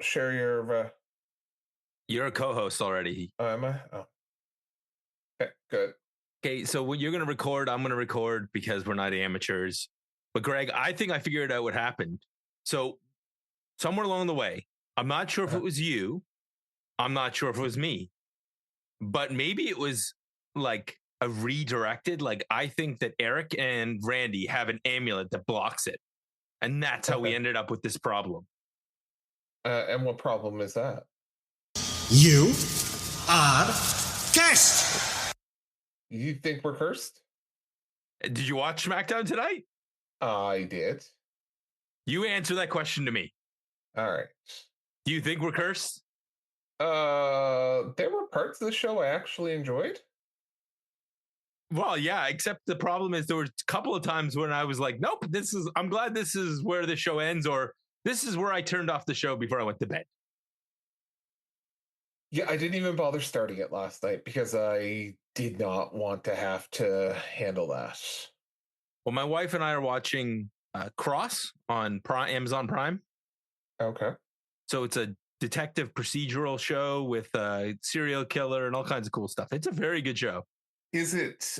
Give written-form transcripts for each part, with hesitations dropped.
share your. You're a co-host already. Oh, am I? Oh. Okay, good. Okay, so when you're going to record, I'm going to record because we're not amateurs. But Greg, I think I figured out what happened. So somewhere along the way, I'm not sure if it was you. I'm not sure if it was me. But maybe it was like a redirected. Like I think that Eric and Randy have an amulet that blocks it. And that's how we ended up with this problem. And what problem is that? You are cursed. You think we're cursed? Did you watch SmackDown tonight? I did. You answer that question to me. All right. Do you think we're cursed? There were parts of the show I actually enjoyed. Well, yeah, except the problem is there were a couple of times when I was like, nope, I'm glad this is where the show ends, or this is where I turned off the show before I went to bed. Yeah, I didn't even bother starting it last night because I did not want to have to handle that. Well, my wife and I are watching Cross on Amazon Prime. Okay. So it's a detective procedural show with a serial killer and all kinds of cool stuff. It's a very good show. Is it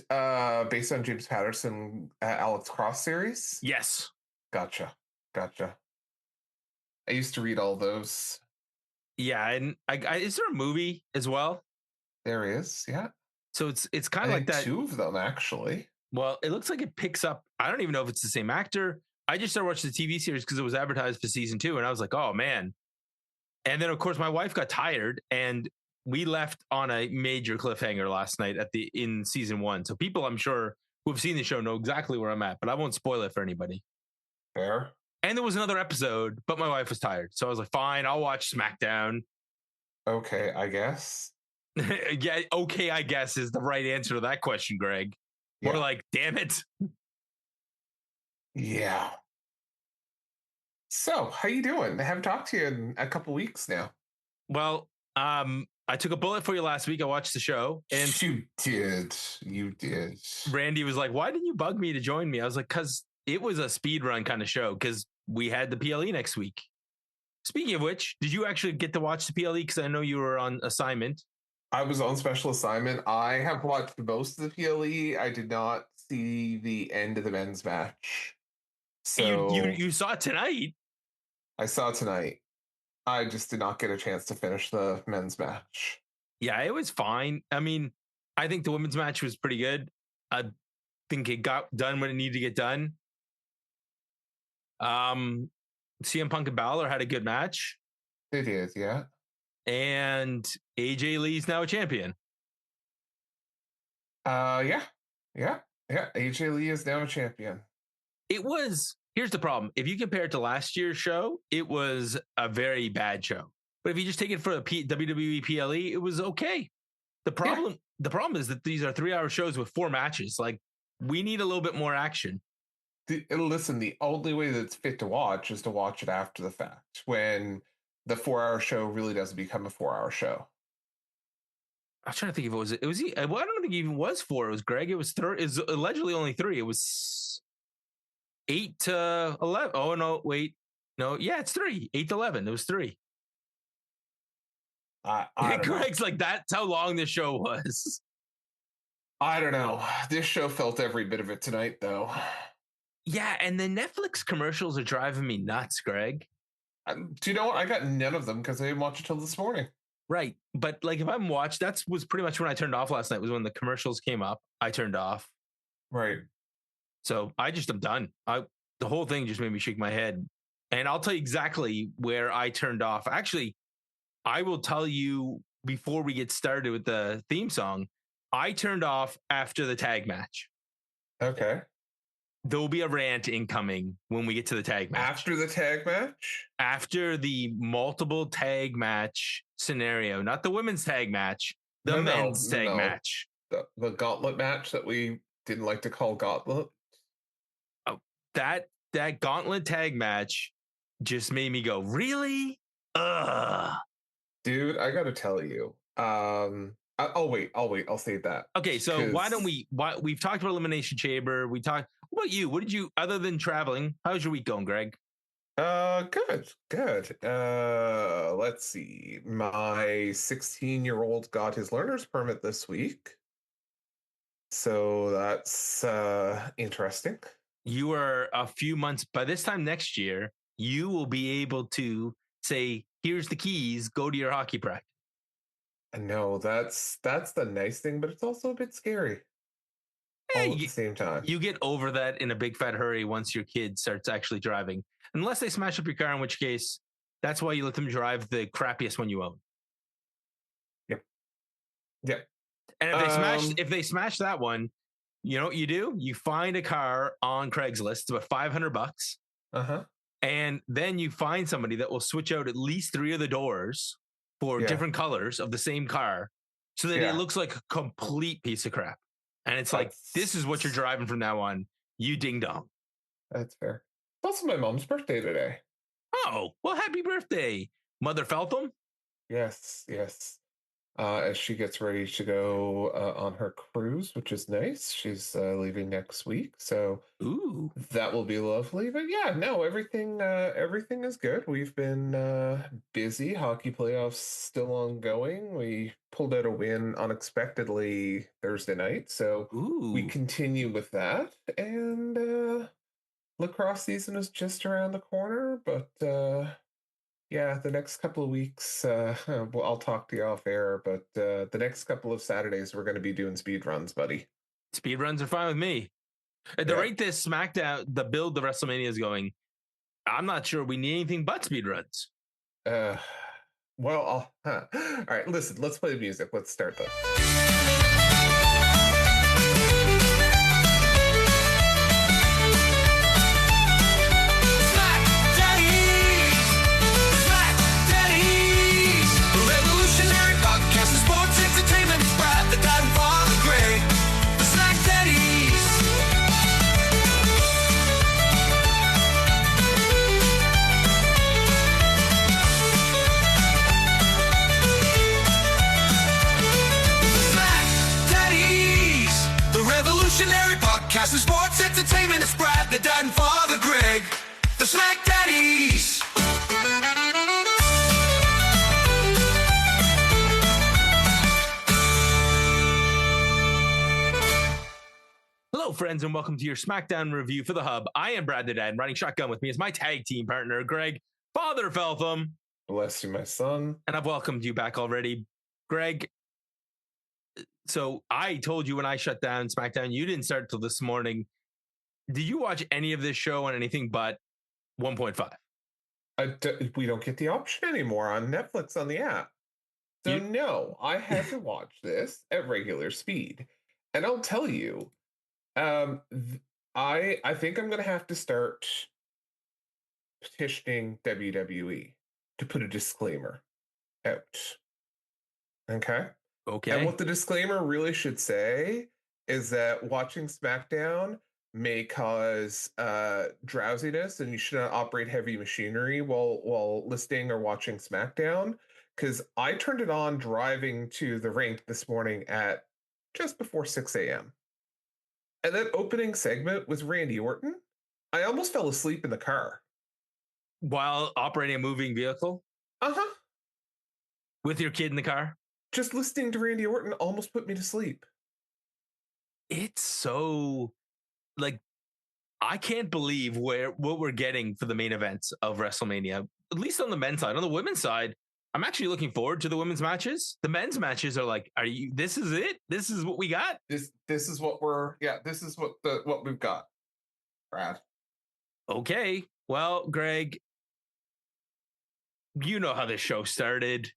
based on James Patterson Alex Cross series? Yes. Gotcha. I used to read all those. Yeah, and is there a movie as well? There is, yeah. So it's kind of like that. 2 of them, actually. Well, it looks like it picks up. I don't even know if it's the same actor. I just started watching the TV series because it was advertised for season 2, and I was like, oh man. And then of course my wife got tired, and we left on a major cliffhanger last night in season 1. So people, I'm sure, who have seen the show know exactly where I'm at, but I won't spoil it for anybody. Fair. And there was another episode, but my wife was tired. So I was like, fine, I'll watch SmackDown. Okay, I guess. Yeah, okay, I guess is the right answer to that question, Greg. Yeah. We're like, damn it. Yeah. So, how you doing? I haven't talked to you in a couple weeks now. Well, I took a bullet for you last week. I watched the show. And you did. Randy was like, why didn't you bug me to join me? I was like, because it was a speed run kind of show because we had the PLE next week. Speaking of which, did you actually get to watch the PLE? Because I know you were on assignment. I was on special assignment. I have watched most of the PLE. I did not see the end of the men's match. So you saw it tonight. I saw it tonight. I just did not get a chance to finish the men's match. Yeah, it was fine. I mean, I think the women's match was pretty good. I think it got done when it needed to get done. CM Punk and Balor had a good match. They did, yeah. And AJ Lee's now a champion. Yeah. AJ Lee is now a champion. Here's the problem. If you compare it to last year's show, it was a very bad show. But if you just take it for the WWE PLE, it was okay. The problem is that these are 3-hour shows with 4 matches. Like, we need a little bit more action. Listen, the only way that's fit to watch is to watch it after the fact, when the 4-hour show really doesn't become a 4-hour show. I'm trying to think if it was. Well, I don't think it even was 4. It was Greg. It was allegedly only 3. It was 8 to 11. Oh no, wait, no, yeah, it's 3. 8 to 11. It was 3. Greg's like, that's how long the show was. I don't know. This show felt every bit of it tonight, though. Yeah, and the Netflix commercials are driving me nuts, Greg. Do you know what? I got none of them because I didn't watch it till this morning. Right. But like if I'm watched, that was pretty much when I turned off last night, was when the commercials came up. I turned off. Right. So I just am done. The whole thing just made me shake my head. And I'll tell you exactly where I turned off. Actually, I will tell you before we get started with the theme song. I turned off after the tag match. Okay. There will be a rant incoming when we get to the tag match. After the tag match? After the multiple tag match scenario, not the women's tag match, the men's tag match. The gauntlet match that we didn't like to call Gauntlet. Oh, that gauntlet tag match just made me go, really? Ugh. Dude, I gotta tell you. I'll wait. I'll save that. Okay, so we've talked about Elimination Chamber. What about you? What did you, other than traveling, how's your week going, Greg? Good. Let's see. My 16-year-old got his learner's permit this week. So that's interesting. You are a few months, by this time next year, you will be able to say, here's the keys, go to your hockey practice. No, that's the nice thing, but it's also a bit scary all at the same time. You get over that in a big fat hurry once your kid starts actually driving. Unless they smash up your car, in which case, that's why you let them drive the crappiest one you own. Yep. And if they smash that one, you know what you do? You find a car on Craigslist, it's about $500. Uh-huh. And then you find somebody that will switch out at least 3 of the doors for different colors of the same car so that it looks like a complete piece of crap. And it's like, this is what you're driving from now on. You ding dong. That's fair. It's also my mom's birthday today. Oh, well, happy birthday, Mother Feltham. Yes. As she gets ready to go on her cruise, which is nice. She's leaving next week, so that will be lovely. But yeah, no, everything is good. We've been busy. Hockey playoffs still ongoing. We pulled out a win unexpectedly Thursday night, so we continue with that. And lacrosse season is just around the corner, but yeah, the next couple of weeks, well, I'll talk to you off air, but the next couple of Saturdays, we're going to be doing speed runs, buddy. Speed runs are fine with me. At the rate this SmackDown, the build the WrestleMania is going, I'm not sure we need anything but speed runs. Well, all right, listen, let's play the music. Let's start this. Podcast and sports entertainment is Brad, the dad and father Greg, the SmackDaddies. Hello, friends, and welcome to your SmackDown review for the Hub. I am Brad the Dad, and riding shotgun with me is my tag team partner, Greg, Father Feltham. Bless you, my son. And I've welcomed you back already. Greg, so I told you when I shut down SmackDown, you didn't start till this morning. Did you watch any of this show on anything but 1.5? We don't get the option anymore on Netflix on the app. So no, I had to watch this at regular speed. And I'll tell you, I think I'm going to have to start petitioning WWE to put a disclaimer out. Okay? And what the disclaimer really should say is that watching SmackDown may cause drowsiness, and you should not operate heavy machinery while listening or watching SmackDown. Because I turned it on driving to the rink this morning at just before 6 a.m. And that opening segment was Randy Orton. I almost fell asleep in the car. While operating a moving vehicle? Uh-huh. With your kid in the car? Just listening to Randy Orton almost put me to sleep. It's so, like, I can't believe what we're getting for the main events of WrestleMania, at least on the men's side. On the women's side, I'm actually looking forward to the women's matches. The men's matches are like, this is it? This is what we got? This is what this is what we've got, Brad. Okay. Well, Greg, you know how this show started.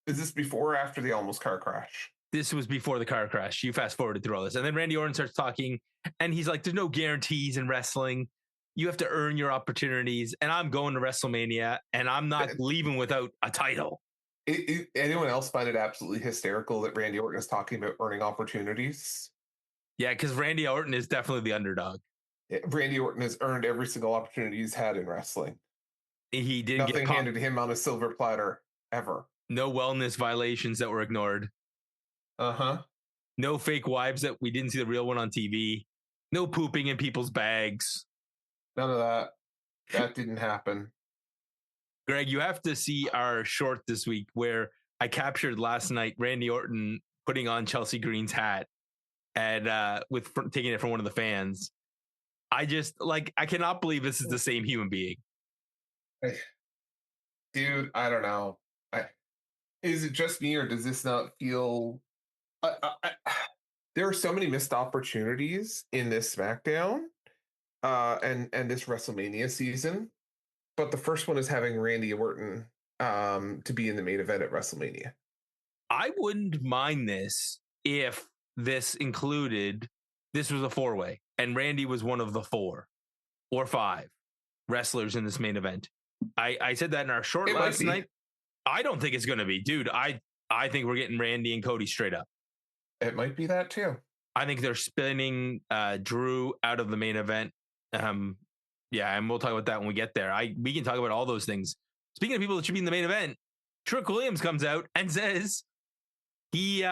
Is this before or after the almost car crash? This was before the car crash. You fast forwarded through all this. And then Randy Orton starts talking, and he's like, there's no guarantees in wrestling. You have to earn your opportunities. And I'm going to WrestleMania, and I'm not leaving without a title. Anyone else find it absolutely hysterical that Randy Orton is talking about earning opportunities? Yeah, because Randy Orton is definitely the underdog. Randy Orton has earned every single opportunity he's had in wrestling. He didn't get handed to him on a silver platter ever. No wellness violations that were ignored. Uh-huh. No fake wives that we didn't see the real one on TV. No pooping in people's bags. None of that. That didn't happen. Greg, you have to see our short this week where I captured last night Randy Orton putting on Chelsea Green's hat and taking it from one of the fans. I cannot believe this is the same human being. Dude, I don't know. Is it just me, or does this not feel... there are so many missed opportunities in this SmackDown and this WrestleMania season, but the first one is having Randy Orton to be in the main event at WrestleMania. I wouldn't mind this if this was a 4-way and Randy was one of the 4 or 5 wrestlers in this main event. I said that in our short last night. I don't think it's going to be, dude. I think we're getting Randy and Cody straight up. It might be that too. I think they're spinning Drew out of the main event. And we'll talk about that when we get there. We can talk about all those things. Speaking of people that should be in the main event, Trick Williams comes out and says he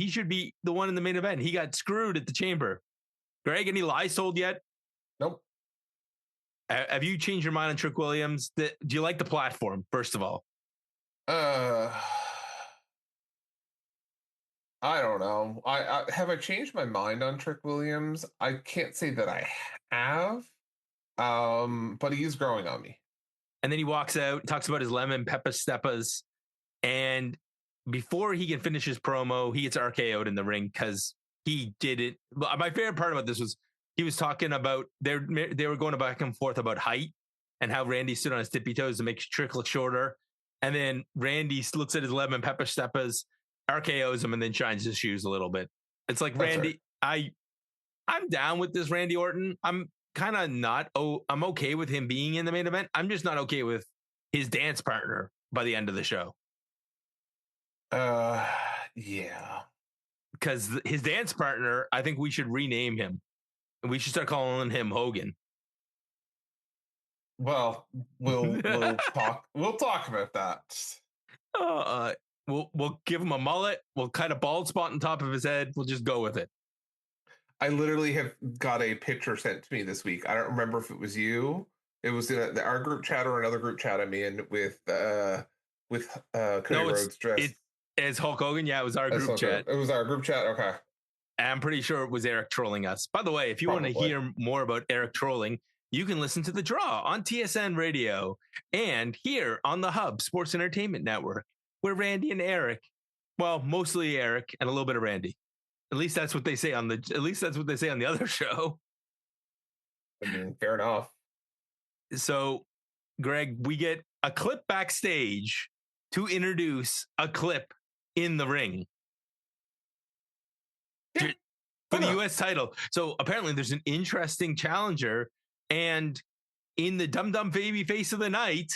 should be the one in the main event. He got screwed at the Chamber. Greg, any lies told yet? Nope. Have you changed your mind on Trick Williams? Do you like the platform, first of all? I don't know. I changed my mind on Trick Williams. I can't say that I have. But he is growing on me. And then he walks out, talks about his lemon pepper steppers, and before he can finish his promo, he gets RKO'd in the ring because he did it. My favorite part about this was he was talking about they were going back and forth about height and how Randy stood on his tippy toes to make Trick look shorter. And then Randy looks at his lemon pepper steppers, RKO's him, and then shines his shoes a little bit. It's like, Randy, right. I'm down with this Randy Orton. I'm kind of not. I'm okay with him being in the main event. I'm just not okay with his dance partner by the end of the show. Yeah. Because his dance partner, I think we should rename him. And we should start calling him Hogan. Well, we'll talk. We'll talk about that. We'll give him a mullet. We'll cut a bald spot on top of his head. We'll just go with it. I literally have got a picture sent to me this week. I don't remember if it was you. It was in our group chat or another group chat I'm in with Cody Rhodes dressed. It's Hulk Hogan. Yeah, it was our group chat. It was our group chat. Okay. I'm pretty sure it was Eric trolling us. By the way, if you want to hear more about Eric trolling, you can listen to The Draw on TSN Radio and here on the Hub Sports Entertainment Network, where Randy and Eric, well, mostly Eric and a little bit of Randy. At least that's what they say on the other show. I mean, fair enough. So, Greg, we get a clip backstage to introduce a clip in the ring. Yeah. For the U.S. title. So apparently there's an interesting challenger, and in the Dum Baby face of the night,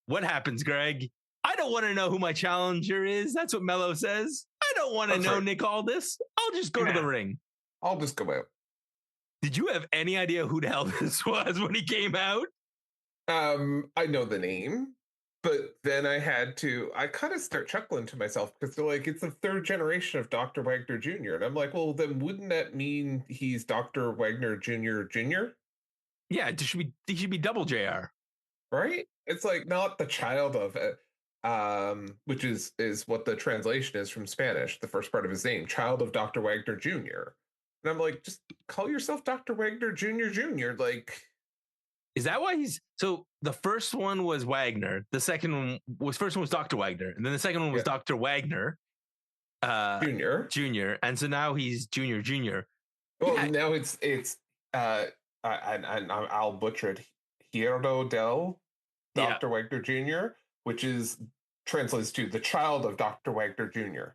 what happens, Greg? I don't want to know who my challenger is. That's what Mello says. I don't want to know Nick Aldis. I'll just go to the ring. I'll just go out. Did you have any idea who the hell this was when he came out? I know the name, but then I kind of start chuckling to myself because they're like, it's the third generation of Dr. Wagner Jr. And I'm like, well, then wouldn't that mean he's Dr. Wagner Jr.? Yeah, he should be double JR. Right? It's like not the child of which is what the translation is from Spanish, the first part of his name, child of Dr. Wagner Jr. And I'm like, just call yourself Dr. Wagner Jr. Like, is that why so the first one was Wagner, the first one was Dr. Wagner, and then the second one was Dr. Wagner Jr. And so now he's Jr. Well, now it's I'll butcher it, Hierro del Dr. Wagner Jr., which translates to the child of Dr. Wagner Jr.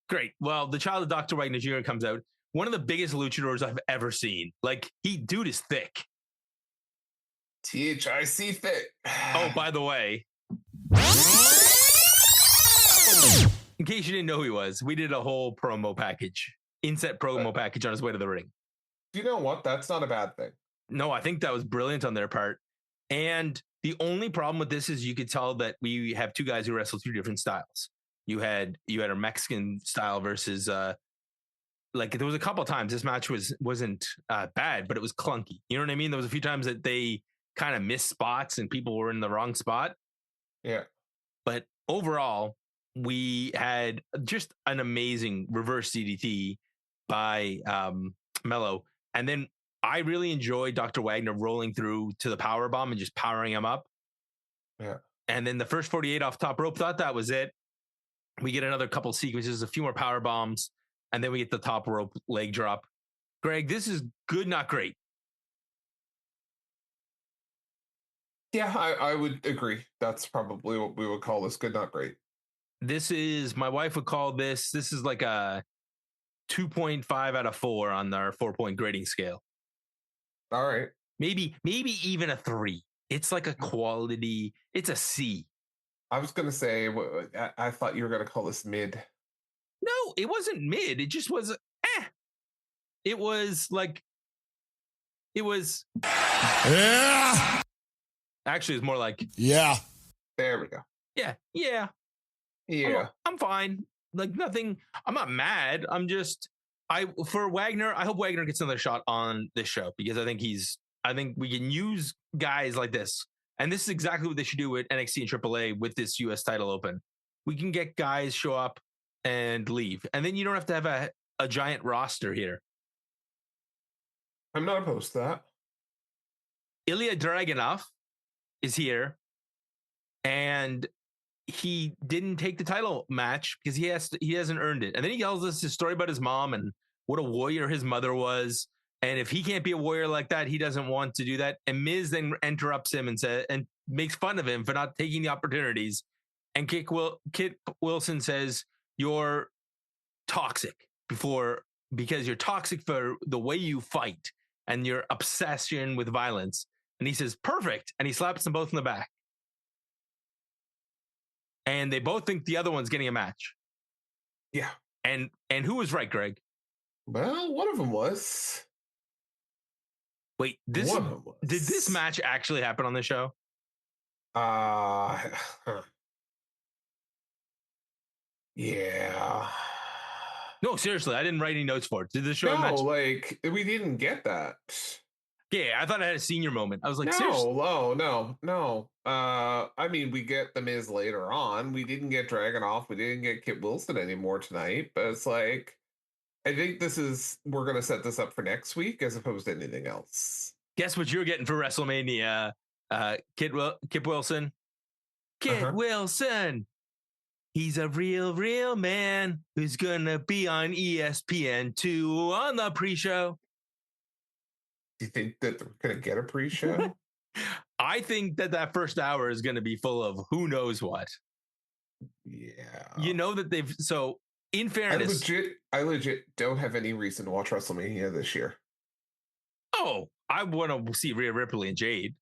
Great. Well, the child of Dr. Wagner Jr. comes out. One of the biggest luchadors I've ever seen. Like, dude is thick. THIC thick. Oh, by the way, in case you didn't know who he was, we did a whole promo package, inset promo package on his way to the ring. Do you know what? That's not a bad thing. No, I think that was brilliant on their part. And the only problem with this is you could tell that we have two guys who wrestle two different styles. You had a Mexican style versus like there was a couple of times this match wasn't bad, but it was clunky. You know what I mean? There was a few times that they kind of missed spots and people were in the wrong spot. Yeah. But overall, we had just an amazing reverse DDT by Mello. And then I really enjoyed Dr. Wagner rolling through to the power bomb and just powering him up. Yeah. And then the first 48 off top rope, thought that was it. We get another couple sequences, a few more power bombs, and then we get the top rope leg drop. Greg, this is good, not great. Yeah, I would agree. That's probably what we would call this good, not great. This is, my wife would call this is like a 2.5 out of 4 on our 4-point grading scale. All right. Maybe even a 3. It's like a quality, it's a C. I was going to say, I thought you were going to call this mid. No, it wasn't mid. It just was, It was like, it was. Yeah. Actually, it's more like. Yeah. There we go. Yeah. Yeah. Yeah. I'm fine. Like nothing. I'm not mad. I'm just, for Wagner, I hope Wagner gets another shot on this show because I think we can use guys like this. And this is exactly what they should do with NXT and AAA with this US title open. We can get guys show up and leave. And then you don't have to have a giant roster here. I'm not opposed to that. Ilya Dragunov is here. And he didn't take the title match because he hasn't earned it. And then he tells us his story about his mom and what a warrior his mother was. And if he can't be a warrior like that, he doesn't want to do that. And Miz then interrupts him and makes fun of him for not taking the opportunities. And Kit Wilson says, "You're toxic because you're toxic for the way you fight and your obsession with violence." And he says, "Perfect." And he slaps them both in the back. And they both think the other one's getting a match. Yeah. And who was right, Greg? Well, one of them was. Wait, did this match actually happen on the show? Yeah. No, seriously, I didn't write any notes for it. Did this show? No, like we didn't get that. Yeah, I thought I had a senior moment. I was like, no. I mean, we get the Miz later on. We didn't get Dragunov. We didn't get Kit Wilson anymore tonight. But it's like, I think we're going to set this up for next week as opposed to anything else. Guess what you're getting for WrestleMania, Kit Wilson? Kit Wilson. He's a real man who's going to be on ESPN2 on the pre-show. Do you think that we're going to get a pre-show? I think that first hour is going to be full of who knows what. Yeah. You know that so in fairness. I legit don't have any reason to watch WrestleMania this year. Oh, I want to see Rhea Ripley and Jade.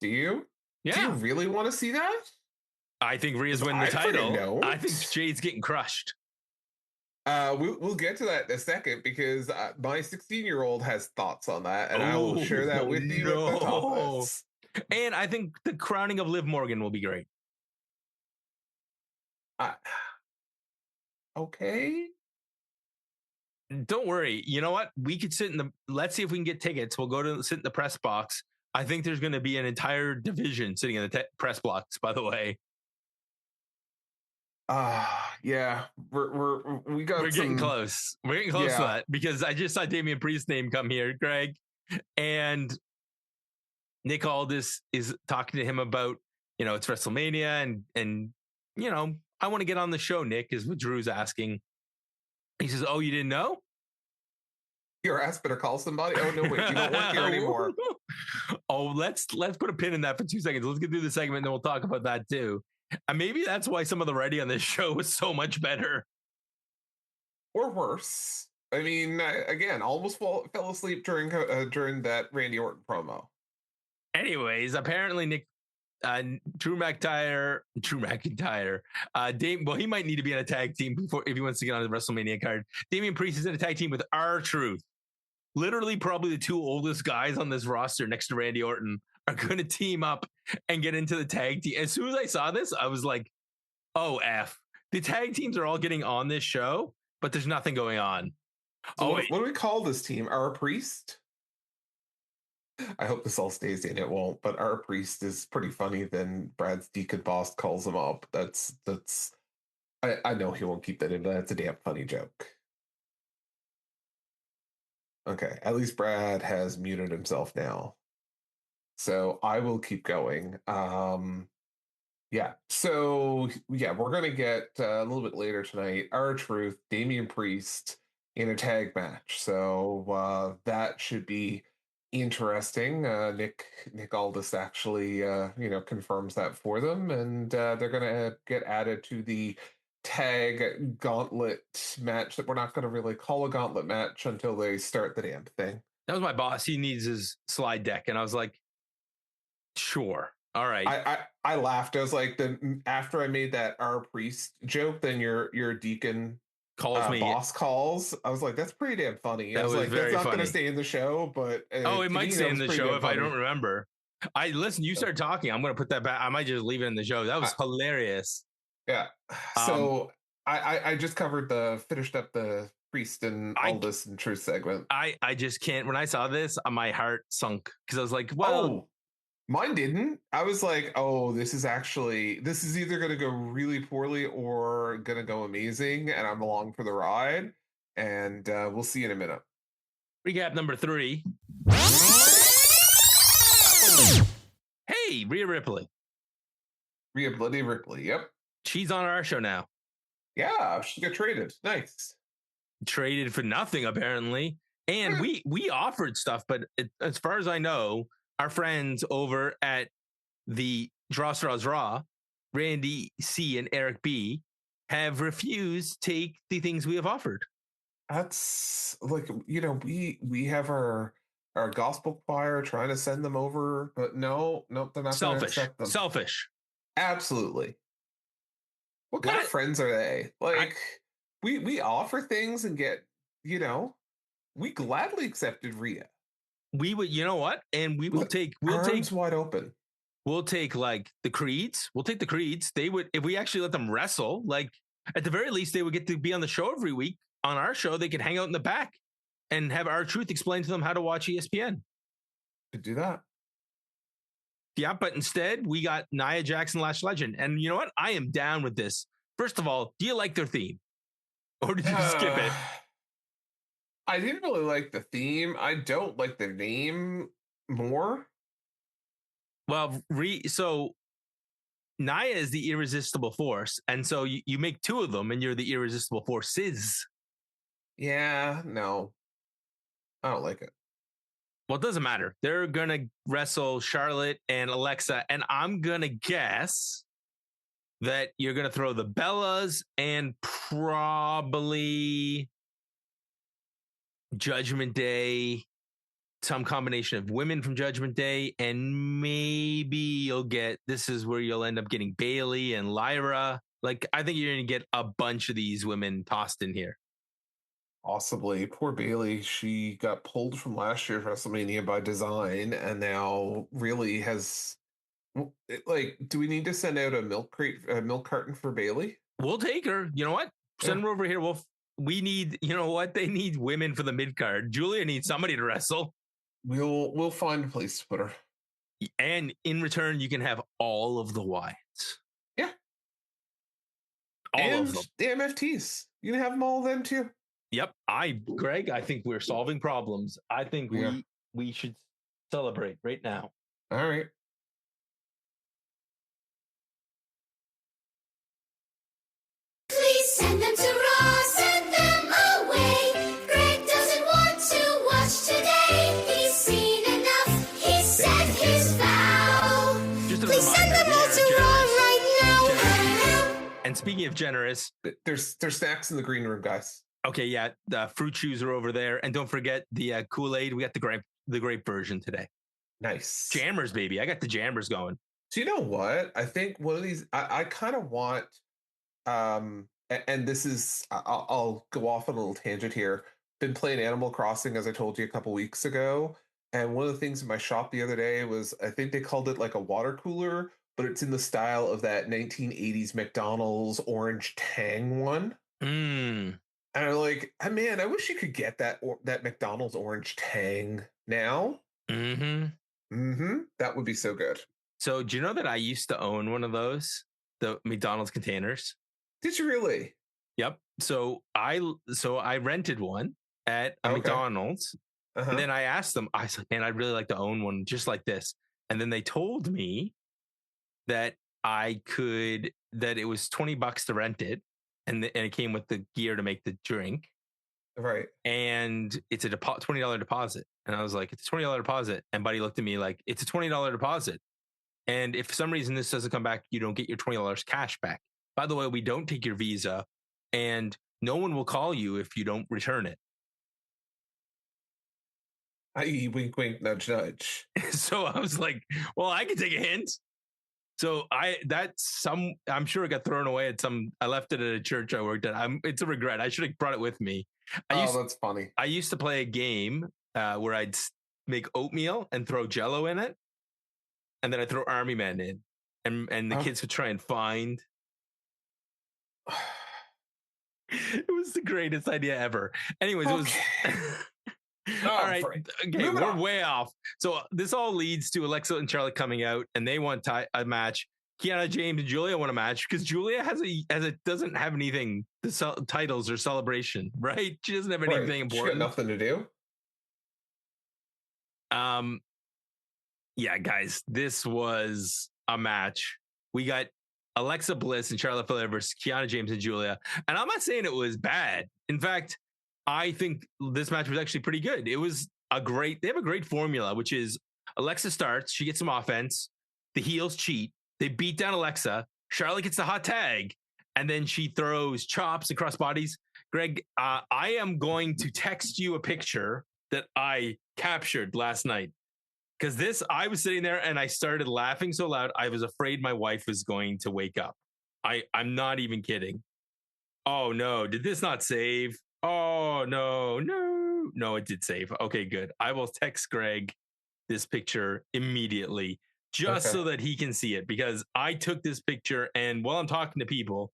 Do you? Yeah. Do you really want to see that? I think Rhea's winning the title. I think Jade's getting crushed. We'll get to that in a second because my 16-year-old has thoughts on that, and I will share that with you at the top of this. And I think the crowning of Liv Morgan will be great. Okay. Don't worry. You know what? We could let's see if we can get tickets. We'll go sit in the press box. I think there's going to be an entire division sitting in the press box, by the way. Yeah, we're getting close. We're getting close to that because I just saw Damian Priest's name come here, Greg, and Nick Aldis is talking to him about, it's WrestleMania and I want to get on the show, Nick, is what Drew's asking. He says, "Oh, you didn't know? Your ass better call somebody." Oh no, wait, you don't work here anymore. Oh, let's put a pin in that for 2 seconds. Let's get through the segment and then we'll talk about that too. And maybe that's why some of the writing on this show was so much better. Or worse. I mean, again, almost fell asleep during that Randy Orton promo. Anyways, apparently Drew McIntyre, he might need to be in a tag team if he wants to get on the WrestleMania card. Damian Priest is in a tag team with R-Truth. Literally probably the two oldest guys on this roster next to Randy Orton are going to team up and get into the tag team. As soon as I saw this, I was like, oh, F. The tag teams are all getting on this show, but there's nothing going on. So what do we call this team? Our priest? I hope this all stays in. It won't, but our priest is pretty funny. Then Brad's deacon boss calls him up. That's. I know he won't keep that in, but that's a damn funny joke. Okay, at least Brad has muted himself now. So I will keep going. Yeah. So yeah, we're gonna get a little bit later tonight. R-Truth, Damian Priest in a tag match. So that should be interesting. Nick Aldis actually confirms that for them, and they're gonna get added to the tag gauntlet match that we're not gonna really call a gauntlet match until they start the damn thing. That was my boss. He needs his slide deck, and I was like, sure. All right. I laughed. I was like, after I made that our priest joke, then your deacon calls me. Boss calls. I was like, that's pretty damn funny. I was like, that's not going to stay in the show, but it might stay in the show if I don't remember. Listen. You start talking. I'm going to put that back. I might just leave it in the show. That was hilarious. Yeah. So I just finished up the priest and Aldis and Truth segment. I just can't. When I saw this, my heart sunk because I was like, well. Oh. Mine didn't. I was like, oh, this is either going to go really poorly or going to go amazing. And I'm along for the ride. And we'll see in a minute. Recap number 3. Hey, Rhea Ripley. Rhea Bloody Ripley. Yep. She's on our show now. Yeah, she got traded. Nice. Traded for nothing, apparently. And we offered stuff, but as far as I know, our friends over at the Draw Straws Raw, Randy C and Eric B, have refused to take the things we have offered. That's like, we have our gospel choir trying to send them over, but no, they're not going to accept them. Selfish. Absolutely. What kind of friends are they? Like, we offer things and get, we gladly accepted Rhea. We would, you know what? And we'll take arms wide open. We'll take like the creeds. We'll take the creeds. They would, if we actually let them wrestle, like at the very least, they would get to be on the show every week. On our show, they could hang out in the back and have R-Truth explain to them how to watch ESPN. Could do that. Yeah, but instead we got Nia Jackson, Lash Legend. And you know what? I am down with this. First of all, do you like their theme? Or did you skip it? I didn't really like the theme. I don't like the name more. Well, so Nia is the irresistible force. And so you make 2 of them and you're the irresistible forces. Yeah, no. I don't like it. Well, it doesn't matter. They're going to wrestle Charlotte and Alexa. And I'm going to guess that you're going to throw the Bellas and probably Judgment Day, some combination of women from Judgment Day, and maybe this is where you'll end up getting Bailey and Lyra. Like, I think you're going to get a bunch of these women tossed in here. Possibly. Poor Bailey. She got pulled from last year's WrestleMania by design and now really has, like, do we need to send out a milk carton for Bailey? We'll take her. You know what? Send her over here. We need, you know what? They need women for the mid card. Julia needs somebody to wrestle. We'll find a place to put her. And in return, you can have all of the Wyatts. Yeah. All of them. The MFTs. You can have them all then too. Yep. Greg, I think we're solving problems. I think we should celebrate right now. All right. Please send them to Raw, send them away. Greg doesn't want to watch today. He's seen enough, he said his vow. Please send them all to Raw right now. And speaking of generous, there's snacks in the green room, guys. Okay, yeah, the fruit chews are over there, and don't forget the Kool-Aid. We got the grape version today. Nice jammers, baby. I got the jammers going. So you know what? I think one of these. I kind of want. And this is. I'll go off on a little tangent here. Been playing Animal Crossing, as I told you a couple weeks ago, and one of the things in my shop the other day was I think they called it like a water cooler, but it's in the style of that 1980s McDonald's orange Tang one. And I'm like, man, I wish you could get that McDonald's orange tang now. That would be so good. So do you know that I used to own one of those, the McDonald's containers? Did you really? Yep. So I rented one at a McDonald's. And then I asked them, I said, man, I'd really like to own one just like this. And then they told me that that it was $20 to rent it. And it came with the gear to make the drink. Right. And it's a $20 deposit. And I was like, it's a $20 deposit. And Buddy looked at me like, it's a $20 deposit. And if for some reason this doesn't come back, you don't get your $20 cash back. By the way, we don't take your Visa, and no one will call you if you don't return it. I.e., wink, wink, nudge, nudge. So I was like, well, I can take a hint. So I'm sure it got thrown away at I left it at a church I worked at. It's a regret. I should have brought it with me. That's funny. I used to play a game where I'd make oatmeal and throw Jello in it. And then I'd throw Army Men in. And the kids would try and find. It was the greatest idea ever. Anyways, it was. All right. Okay, we're way off. So this all leads to Alexa and Charlotte coming out, and they want a match. Kiana James and Julia want a match because Julia doesn't have anything titles or celebration, right? She doesn't have anything important. She got nothing to do. Yeah, guys, this was a match. We got Alexa Bliss and Charlotte Flair versus Kiana James and Julia, and I'm not saying it was bad. In fact, I think this match was actually pretty good. It was they have a great formula, which is Alexa starts, she gets some offense, the heels cheat, they beat down Alexa, Charlotte gets the hot tag, and then she throws chops and cross bodies. Greg, I am going to text you a picture that I captured last night. Because I was sitting there and I started laughing so loud, I was afraid my wife was going to wake up. I'm not even kidding. Oh no, did this not save? Oh no, it did save. Okay, good. I will text Greg this picture immediately just so that he can see it, because I took this picture, and while I'm talking to people,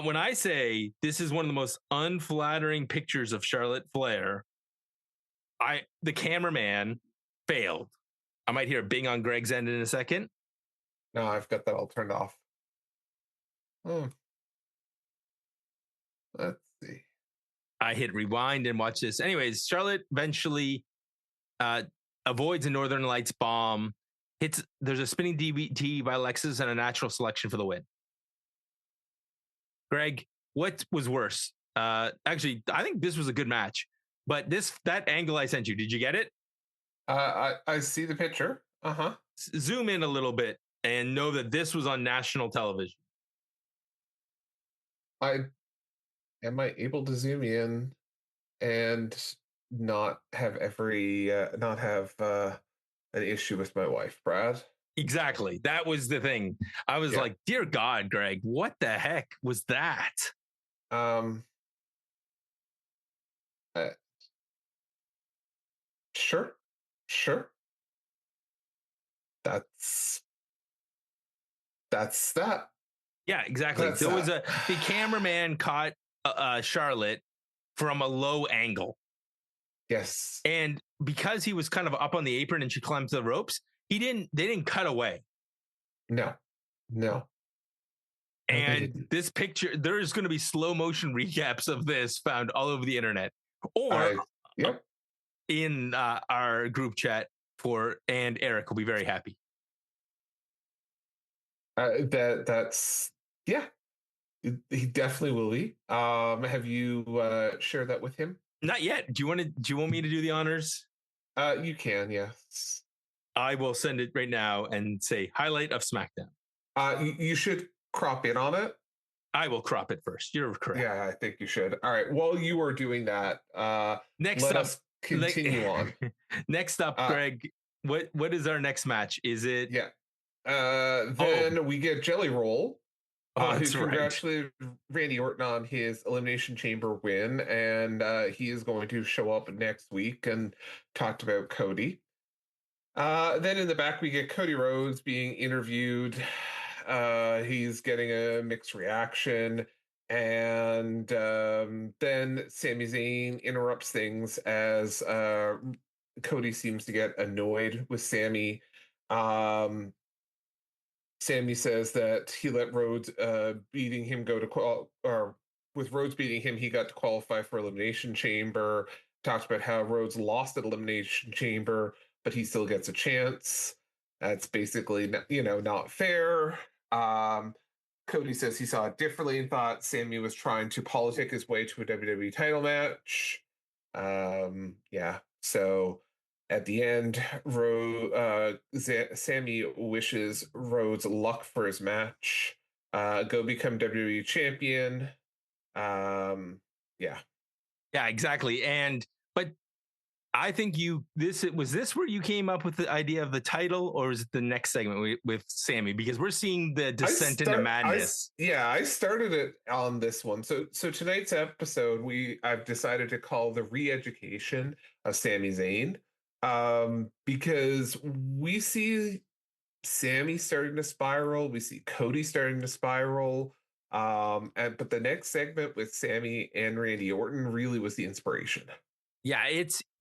when I say this is one of the most unflattering pictures of Charlotte Flair, the cameraman failed. I might hear a bing on Greg's end in a second. No, I've got that all turned off. Let's see. I hit rewind and watch this. Anyways, Charlotte eventually avoids a Northern Lights bomb. There's a spinning DVT by Alexis and a natural selection for the win. Greg, what was worse? Actually, I think this was a good match. But that angle I sent you, did you get it? I see the picture. Zoom in a little bit and know that this was on national television. Am I able to zoom in and not have an issue with my wife, Brad? Exactly. That was the thing. I was like, dear God, Greg, what the heck was that? Sure. That's that. Yeah, exactly. The cameraman caught Charlotte from a low angle. Yes. And because he was kind of up on the apron and she climbed the ropes, they didn't cut away. No. And this picture, there's going to be slow motion recaps of this found all over the internet, or in our group chat and Eric will be very happy. He definitely will be. Have you shared that with him? Not yet. Do you want me to do the honors? You can, yes. I will send it right now and say highlight of SmackDown. You should crop in on it. I will crop it first. You're correct. Yeah, I think you should. All right. While you are doing that, let us continue on. Next up, Greg, what is our next match? Is it? Yeah. Then we get Jelly Roll, who congratulated Randy Orton on his Elimination Chamber win, and he is going to show up next week and talked about Cody. Then in the back, we get Cody Rhodes being interviewed. He's getting a mixed reaction, And then Sami Zayn interrupts things as Cody seems to get annoyed with Sami. Sami says that he let Rhodes beating him go to or with Rhodes beating him, he got to qualify for Elimination Chamber. Talks about how Rhodes lost at Elimination Chamber, but he still gets a chance. That's basically not fair. Cody says he saw it differently and thought Sami was trying to politic his way to a WWE title match. Yeah, so at the end, Sami wishes Rhodes luck for his match. Go become WWE champion. Yeah. Yeah, exactly. But I think was this where you came up with the idea of the title, or is it the next segment with Sami? Because we're seeing the descent into madness. I started it on this one. So tonight's episode, I've decided to call the re-education of Sami Zayn. Because we see Sami starting to spiral, we see Cody starting to spiral. But the next segment with Sami and Randy Orton really was the inspiration. Yeah,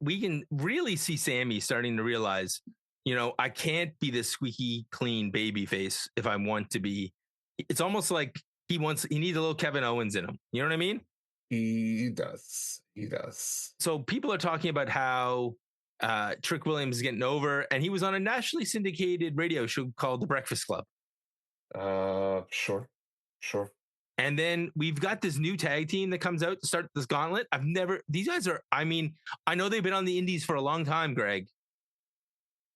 we can really see Sami starting to realize, I can't be this squeaky clean baby face if I want to be. It's almost like he needs a little Kevin Owens in him. You know what I mean? He does. So people are talking about how Trick Williams is getting over, and he was on a nationally syndicated radio show called The Breakfast Club. Sure. And then we've got this new tag team that comes out to start this gauntlet. These guys are, I know they've been on the indies for a long time, Greg.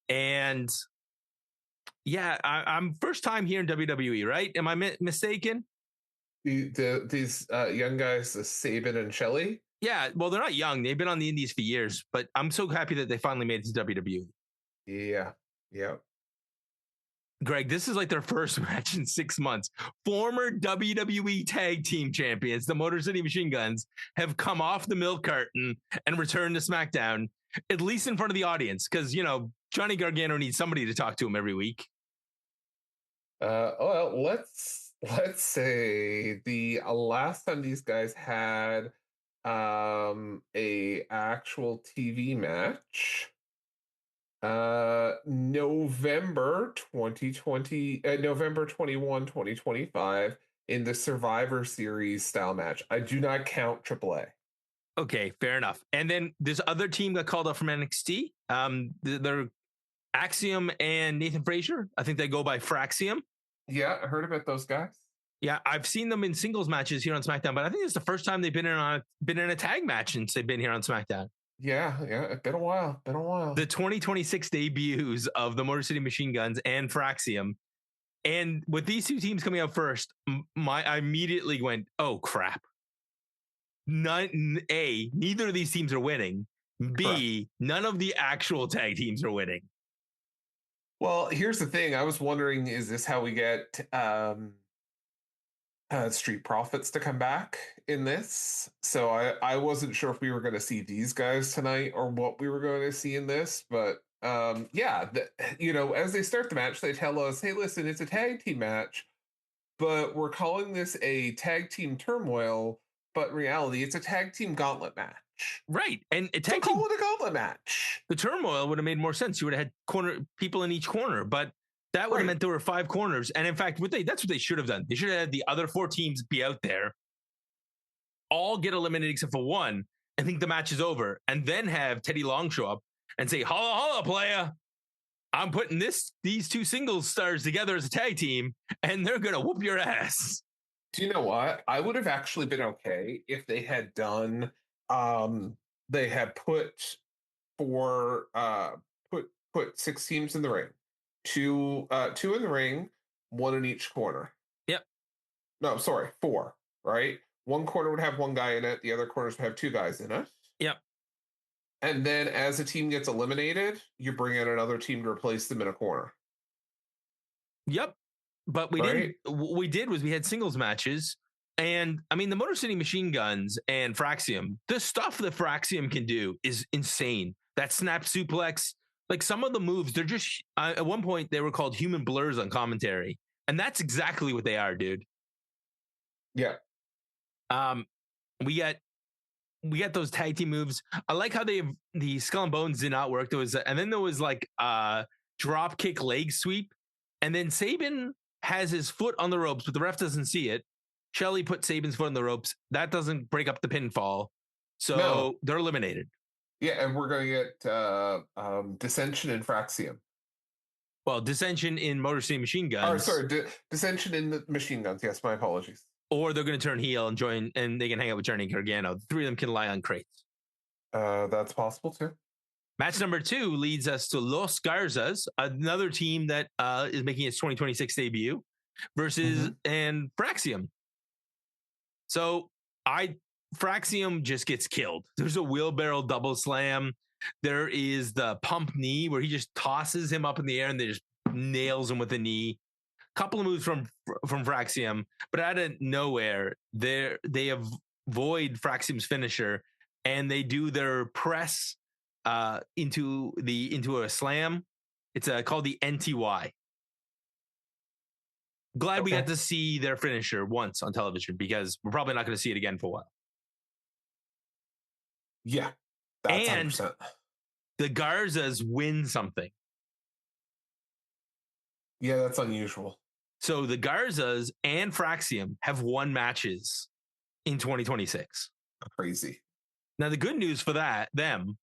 And yeah, I'm first time here in WWE, right? Am I mistaken? These young guys, Sabin and Shelly? Yeah, well, they're not young. They've been on the indies for years, but I'm so happy that they finally made it to WWE. Yeah. Greg, this is like their first match in 6 months. Former WWE Tag Team Champions, the Motor City Machine Guns, have come off the milk carton and returned to SmackDown, at least in front of the audience, because, Johnny Gargano needs somebody to talk to him every week. Well, let's say the last time these guys had a actual TV match, November 2020, November 21, 2025, in the Survivor Series style match. I do not count AAA. Okay, fair enough. And then this other team got called up from NXT. They're Axiom and Nathan Frazier. I think they go by Fraxiom. Yeah, I heard about those guys. Yeah, I've seen them in singles matches here on SmackDown, but I think it's the first time they've been in a tag match since they've been here on SmackDown. Yeah, it's been a while. The 2026 debuts of the Motor City Machine Guns and Fraxiom. And with these two teams coming out first, I immediately went, oh, crap. Neither of these teams are winning. B, none of the actual tag teams are winning. Well, here's the thing. I was wondering, is this how we get Street Profits to come back in this? So I wasn't sure if we were going to see these guys tonight or what we were going to see in this, but as they start the match, they tell us, hey, listen, it's a tag team match, but we're calling this a tag team turmoil, but in reality, it's a tag team gauntlet match. Right. And call it a gauntlet match. The turmoil would have made more sense. You would have had people in each corner, but that would have meant there were 5 corners. And in fact, that's what they should have done. They should have had the other 4 teams be out there, all get eliminated except for one, and think the match is over, and then have Teddy Long show up and say, holla, holla, playa. I'm putting these 2 singles stars together as a tag team, and they're going to whoop your ass. Do you know what? I would have actually been okay if they had done, they had put 6 teams in the ring. 2 in the ring, 1 in each corner. Yep. No, sorry, 4, right? One corner would have 1 guy in it, the other corners would have 2 guys in it. Yep. And then as a team gets eliminated, you bring in another team to replace them in a corner. Yep. But we didn't. What we did was we had singles matches. And I mean, the Motor City Machine Guns and Fraxiom, the stuff that Fraxiom can do is insane. That snap suplex, like some of the moves, they're just, at one point they were called human blurs on commentary. And that's exactly what they are, dude. Yeah. We got those tag team moves. I like how the Skull and Bones did not work. And then there was like a drop kick leg sweep, and then Sabin has his foot on the ropes, but the ref doesn't see it. Shelly put Sabin's foot on the ropes. That doesn't break up the pinfall, so they're eliminated. Yeah, and we're going to get dissension in Fraxiom. Well, dissension in Motor City Machine Guns. Dissension in the Machine Guns. Yes, my apologies. Or they're going to turn heel and join, and they can hang out with Journey and Gargano. The three of them can lie on crates. That's possible too. Match number 2 leads us to Los Garzas, another team that is making its 2026 debut, versus and Fraxiom. So Fraxiom just gets killed. There's a wheelbarrow double slam. There is the pump knee where he just tosses him up in the air and they just nails him with a knee. Couple of moves from Fraxiom, but out of nowhere, they avoid Fraxiom's finisher and they do their press into a slam. It's called the NTY. Glad we got to see their finisher once on television because we're probably not going to see it again for a while. Yeah, that's and 100%. The Garzas win something. Yeah, that's unusual. So the Garzas and Fraxiom have won matches in 2026. Crazy. Now the good news for them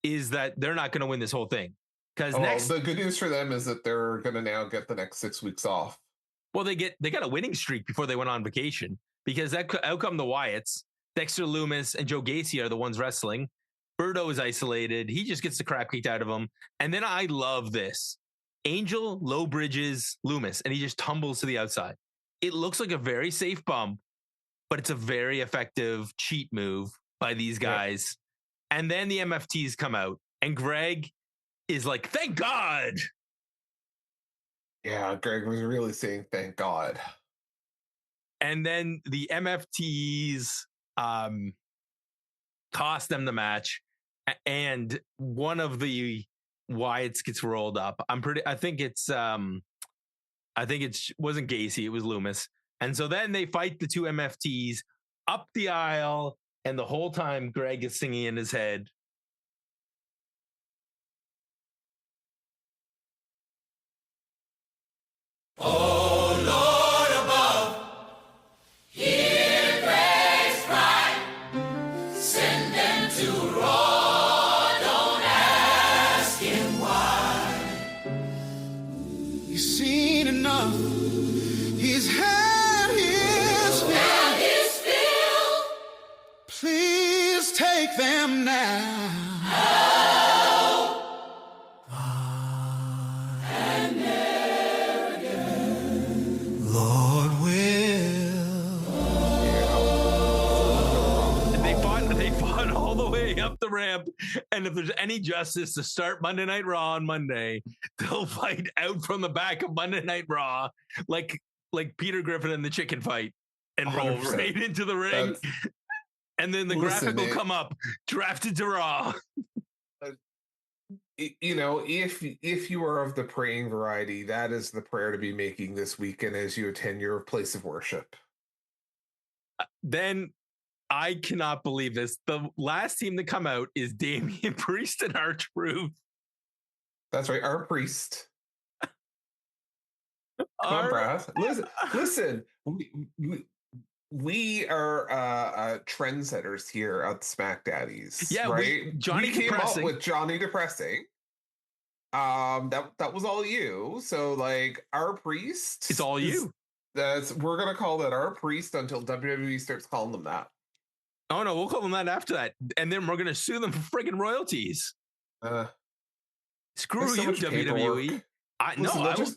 is that they're not going to win this whole thing because the good news for them is that they're going to now get the next 6 weeks off. Well, they got a winning streak before they went on vacation because out come the Wyatts. Dexter Lumis and Joe Gacy are the ones wrestling. Birdo is isolated. He just gets the crap kicked out of him. And then I love this. Angel low bridges Lumis, and he just tumbles to the outside. It looks like a very safe bump, but it's a very effective cheat move by these guys. Yeah. And then the MFTs come out, and Greg is like, thank God. Yeah, Greg was really saying thank God. And then the MFTs toss them the match, and one of the Wyatts gets rolled up. I think it wasn't Gacy, it was Lumis. And so then they fight the two MFTs up the aisle, and the whole time Greg is singing in his head. Oh Lord above, hear Greg's cry. Send them to Raw, don't ask him why. He's seen enough, he's had his fill. Please take them now. Up the ramp, and if there's any justice to start Monday Night Raw on Monday, they'll fight out from the back of Monday Night Raw like Peter Griffin in the chicken fight and 100%. Roll right into the ring. And then the graphic will come up, drafted to Raw. You know, if you are of the praying variety, that is the prayer to be making this weekend as you attend your place of worship. Then I cannot believe this. The last team to come out is Damian Priest and R-Truth. That's right, our Priest. Come on, Brad. Listen. We are trendsetters here at SmackDaddies. Yeah, right. We came up with Johnny Depressing. That was all you. So like our Priest. It's all you. We're gonna call that our Priest until WWE starts calling them that. Oh no, we'll call them that after that, and then we're gonna sue them for friggin' royalties. Screw you, WWE.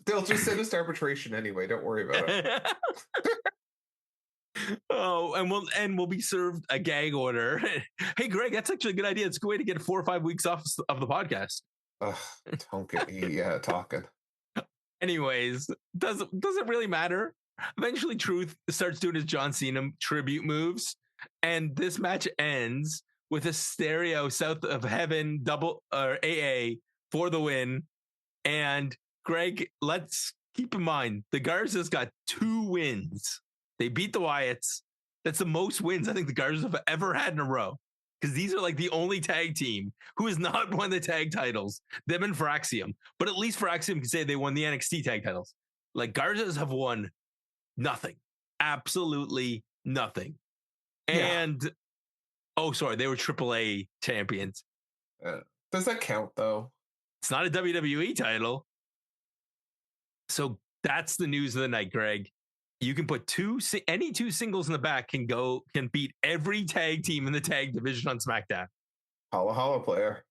They'll just send us to arbitration anyway. Don't worry about it. Oh, and we'll be served a gag order. Hey, Greg, that's actually a good idea. It's a good way to get 4 or 5 weeks off of the podcast. Don't get me talking. Anyways, doesn't really matter. Eventually, Truth starts doing his John Cena tribute moves. And this match ends with a stereo South of Heaven double or AA for the win. And Greg, let's keep in mind the Garzas got 2 wins. They beat the Wyatts. That's the most wins I think the Garzas have ever had in a row. Because these are like the only tag team who has not won the tag titles, them and Fraxiom. But at least Fraxiom can say they won the NXT tag titles. Like Garzas have won nothing. Absolutely nothing. And, they were AAA champions. Does that count, though? It's not a WWE title. So that's the news of the night, Greg. You can put any two singles in the back can beat every tag team in the tag division on SmackDown. Holla holla, player.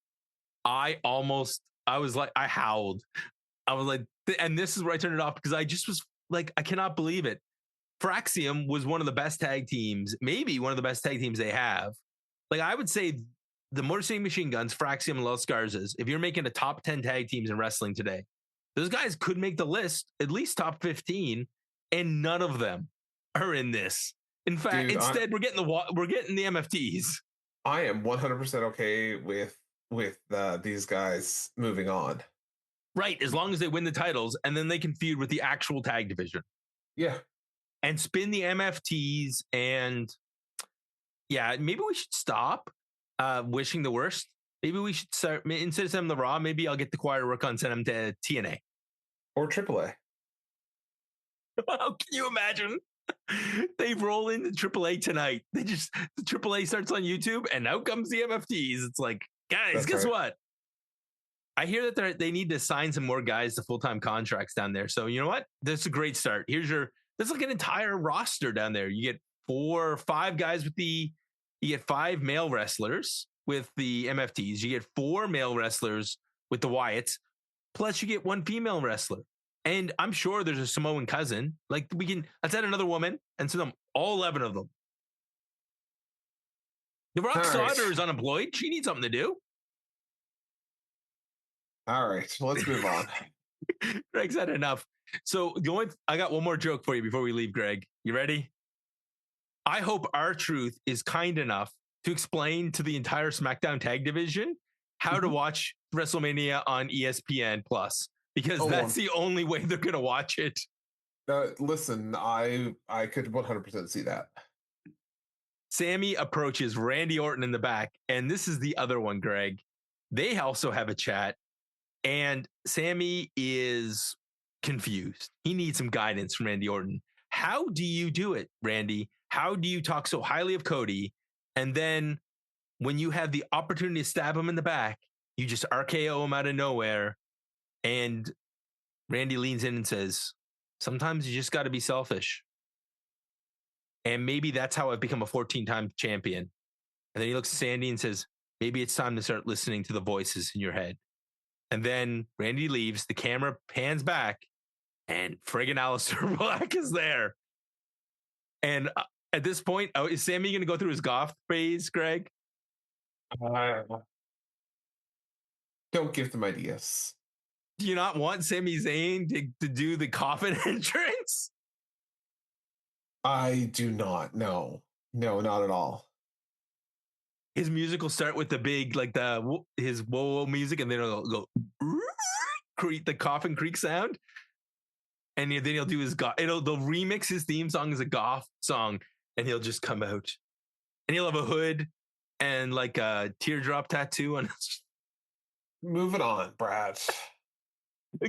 I howled. I was like, and this is where I turned it off because I just was like, I cannot believe it. Fraxiom was one of the best tag teams, maybe one of the best tag teams they have. Like I would say the Motor City Machine Guns, Fraxiom, and Los Garzas, if you're making a top 10 tag teams in wrestling today, those guys could make the list, at least top 15. And none of them are in this. In fact, instead, we're getting the MFTs. I am 100% okay with these guys moving on. Right, as long as they win the titles, and then they can feud with the actual tag division. Yeah. And spin the MFTs, and maybe we should stop wishing the worst. Maybe we should start, instead of sending them the Raw, maybe I'll get the choir to work on sending them to TNA. Or AAA. How can you imagine? They roll into AAA tonight. The AAA starts on YouTube, and out comes the MFTs. It's like, guys, guess what? I hear that they need to sign some more guys to full-time contracts down there. So you know what? That's a great start. There's like an entire roster down there. You get 4 or 5 guys you get 5 male wrestlers with the MFTs. You get 4 male wrestlers with the Wyatts. Plus you get 1 female wrestler. And I'm sure there's a Samoan cousin. Like let's add another woman and send them all 11 of them. The Rock Sauter is unemployed. She needs something to do. All right, let's move on. Greg's had enough. So I got one more joke for you before we leave, Greg. You ready? I hope R-Truth is kind enough to explain to the entire SmackDown tag division how to watch WrestleMania on ESPN Plus. Because that's the only way they're going to watch it. Listen, I could 100% see that. Sami approaches Randy Orton in the back. And this is the other one, Greg. They also have a chat. And Sami is confused. He needs some guidance from Randy Orton. How do you do it, Randy? How do you talk so highly of Cody? And then when you have the opportunity to stab him in the back, you just RKO him out of nowhere. And Randy leans in and says, sometimes you just got to be selfish. And maybe that's how I've become a 14-time champion. And then he looks at Sandy and says, maybe it's time to start listening to the voices in your head. And then Randy leaves, the camera pans back, and friggin' Aleister Black is there. And at this point, is Sami going to go through his goth phase, Greg? Don't give them ideas. Do you not want Sami Zayn to do the coffin entrance? I do not. No, not at all. His music will start with the big, like his whoa music, and then it'll go creak, the coffin creak sound. And then he'll do they'll remix his theme song as a goth song, and he'll just come out. And he'll have a hood and like a teardrop tattoo on his. Moving on, Brad.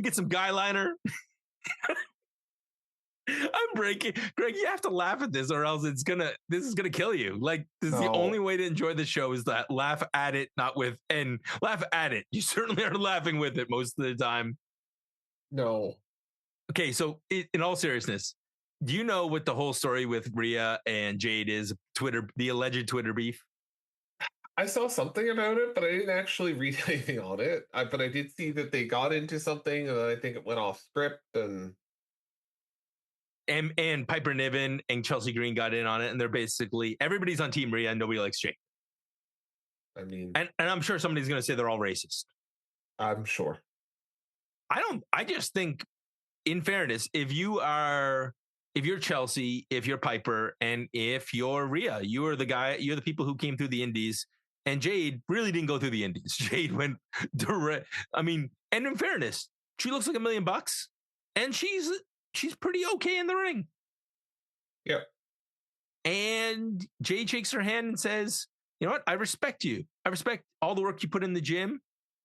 Get some guy liner. I'm breaking. Greg, you have to laugh at this or else this is gonna kill you. Like, this is the only way to enjoy the show is that laugh at it, not with, and laugh at it. You certainly are laughing with it most of the time. No. Okay, so in all seriousness, do you know what the whole story with Rhea and Jade is? The alleged Twitter beef? I saw something about it, but I didn't actually read anything on it. But I did see that they got into something, and I think it went off script. And Piper Niven and Chelsea Green got in on it, and they're basically everybody's on Team Rhea, and nobody likes Jade. I mean, and I'm sure somebody's going to say they're all racist. I'm sure. I just think, in fairness, if you're Chelsea, if you're Piper, and if you're Rhea, you're the people who came through the Indies. And Jade really didn't go through the Indies. Jade went direct. I mean, and in fairness, she looks like $1 million, and she's pretty okay in the ring. Yep. And Jade shakes her hand and says, you know what? I respect you. I respect all the work you put in the gym.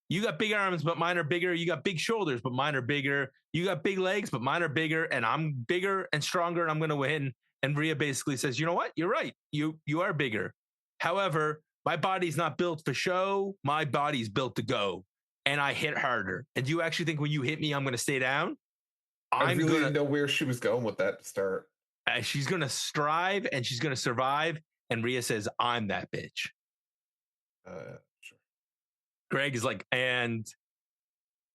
You got big arms, but mine are bigger. You got big shoulders, but mine are bigger. You got big legs, but mine are bigger. And I'm bigger and stronger, and I'm going to win. And Rhea basically says, you know what? You're right. You are bigger. However, my body's not built for show. My body's built to go. And I hit harder. And do you actually think when you hit me, I'm going to stay down? I really didn't know where she was going with that to start. She's going to strive and she's going to survive. And Rhea says, I'm that bitch. Sure. Greg is like, and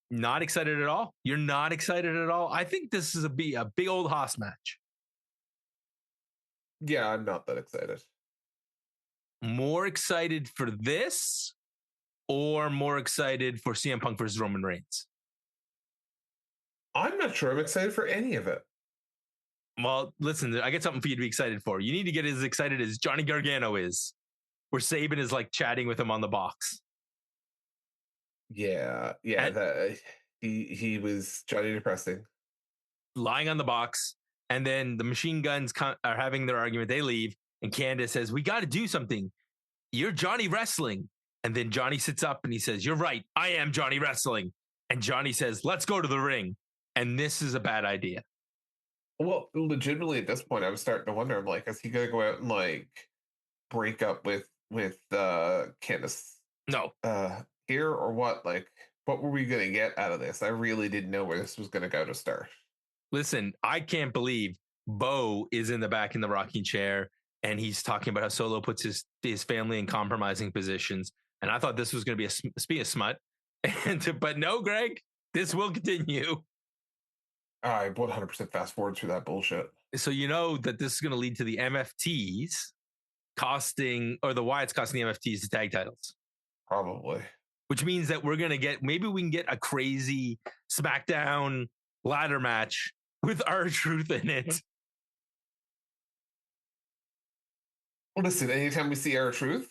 not excited at all. You're not excited at all. I think this is a big old Haas match. Yeah, I'm not that excited. More excited for this or more excited for CM Punk versus Roman Reigns? I'm not sure I'm excited for any of it. Well, listen, I got something for you to be excited for. You need to get as excited as Johnny Gargano is, where Saban is like chatting with him on the box. Yeah. He was Johnny Depressing. Lying on the box. And then the machine guns are having their argument. They leave. And Candace says, we got to do something. You're Johnny Wrestling. And then Johnny sits up and he says, you're right. I am Johnny Wrestling. And Johnny says, let's go to the ring. And this is a bad idea. Well, legitimately at this point, I was starting to wonder, I'm like, is he going to go out and like break up with Candace? No. Here or what? Like, what were we going to get out of this? I really didn't know where this was going to go to start. Listen, I can't believe Bo is in the back in the rocking chair and he's talking about how Solo puts his family in compromising positions. And I thought this was going to be a smut. But no, Greg, this will continue. I 100% fast forward through that bullshit. So you know that this is going to lead to the MFTs costing, or the Wyatts costing the MFTs the tag titles. Probably. Which means that we're going to get, maybe we can get a crazy SmackDown ladder match with R-Truth in it. Well, listen, anytime we see R-Truth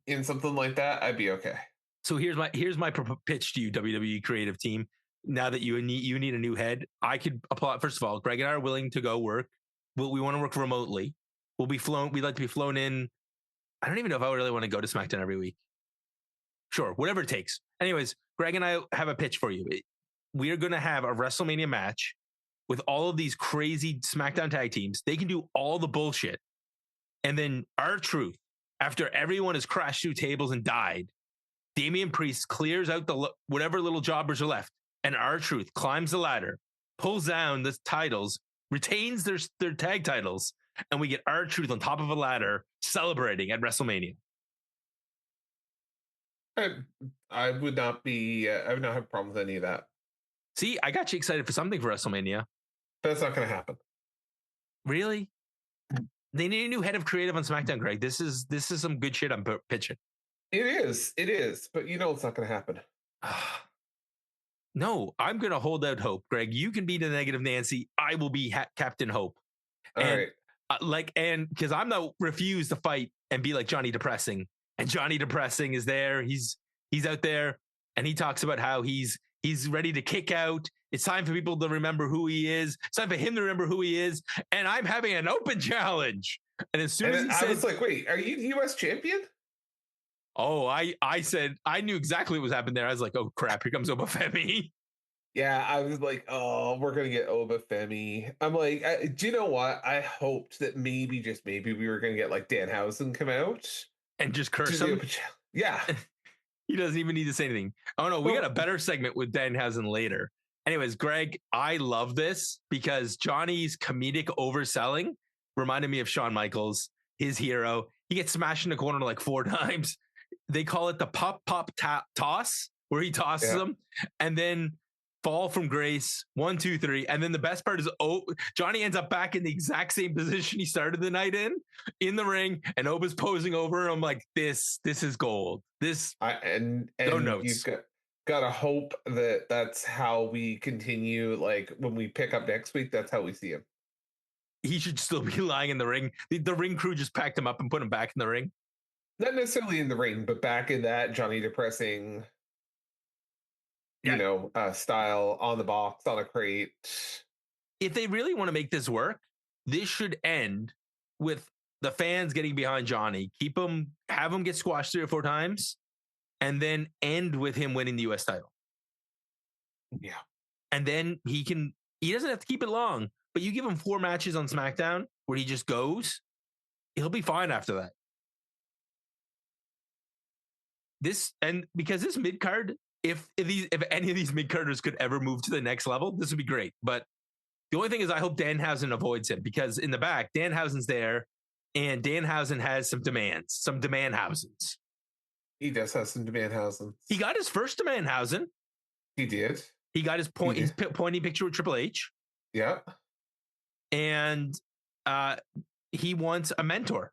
in something like that, I'd be okay. So here's my pitch to you, WWE creative team. Now that you need a new head, I could apply. First of all, Greg and I are willing to go work. We want to work remotely. We'll be flown. We'd like to be flown in. I don't even know if I would really want to go to SmackDown every week. Sure, whatever it takes. Anyways, Greg and I have a pitch for you. We are going to have a WrestleMania match with all of these crazy SmackDown tag teams. They can do all the bullshit. And then R-Truth, after everyone has crashed through tables and died, Damian Priest clears out whatever little jobbers are left. And R-Truth climbs the ladder, pulls down the titles, retains their tag titles, and we get R-Truth on top of a ladder celebrating at WrestleMania. I would not have a problem with any of that. See, I got you excited for something for WrestleMania. That's not going to happen. Really? They need a new head of creative on SmackDown, Greg. This is some good shit I'm pitching. It is, but you know it's not going to happen. No, I'm going to hold out hope, Greg. You can be the negative Nancy. I will be Captain Hope. All right. And because I'm not refused to fight and be like Johnny Depressing. And Johnny Depressing is there. He's out there and he talks about how he's ready to kick out. It's time for people to remember who he is. It's time for him to remember who he is. And I'm having an open challenge. And as soon as he said, I was like, wait, are you the US champion? Oh, I said, I knew exactly what was happening there. I was like, oh crap, here comes Oba Femi. Yeah, I was like, oh, we're going to get Oba Femi. I'm like, do you know what? I hoped that maybe, just maybe, we were going to get like Danhausen come out. And just curse him. Yeah. He doesn't even need to say anything. Oh no, we got a better segment with Danhausen later. Anyways, Greg, I love this because Johnny's comedic overselling reminded me of Shawn Michaels, his hero. He gets smashed in the corner like 4 times. They call it the pop toss, where he tosses them and then fall from grace. 1, 2, 3. And then the best part is, Johnny ends up back in the exact same position he started the night in the ring, and Oba's posing over. I'm like, this is gold. And no notes. You've got to hope that that's how we continue. Like when we pick up next week, that's how we see him. He should still be lying in the ring. The ring crew just packed him up and put him back in the ring. Not necessarily in the ring, but back in that Johnny Depressing, style, on the box, on a crate. If they really want to make this work, this should end with the fans getting behind Johnny. Have him get squashed 3 or 4 times, and then end with him winning the US title. Yeah. And then he doesn't have to keep it long, but you give him 4 matches on SmackDown where he just goes, he'll be fine after that. Because this mid card, if any of these mid carders could ever move to the next level, this would be great. But the only thing is, I hope Danhausen avoids him, because in the back, Danhausen's there, and Danhausen has some demands, some demandhausens. He does have some demandhausens. He got his first demandhausen. He did. He got his pointy picture with Triple H. Yeah. And he wants a mentor.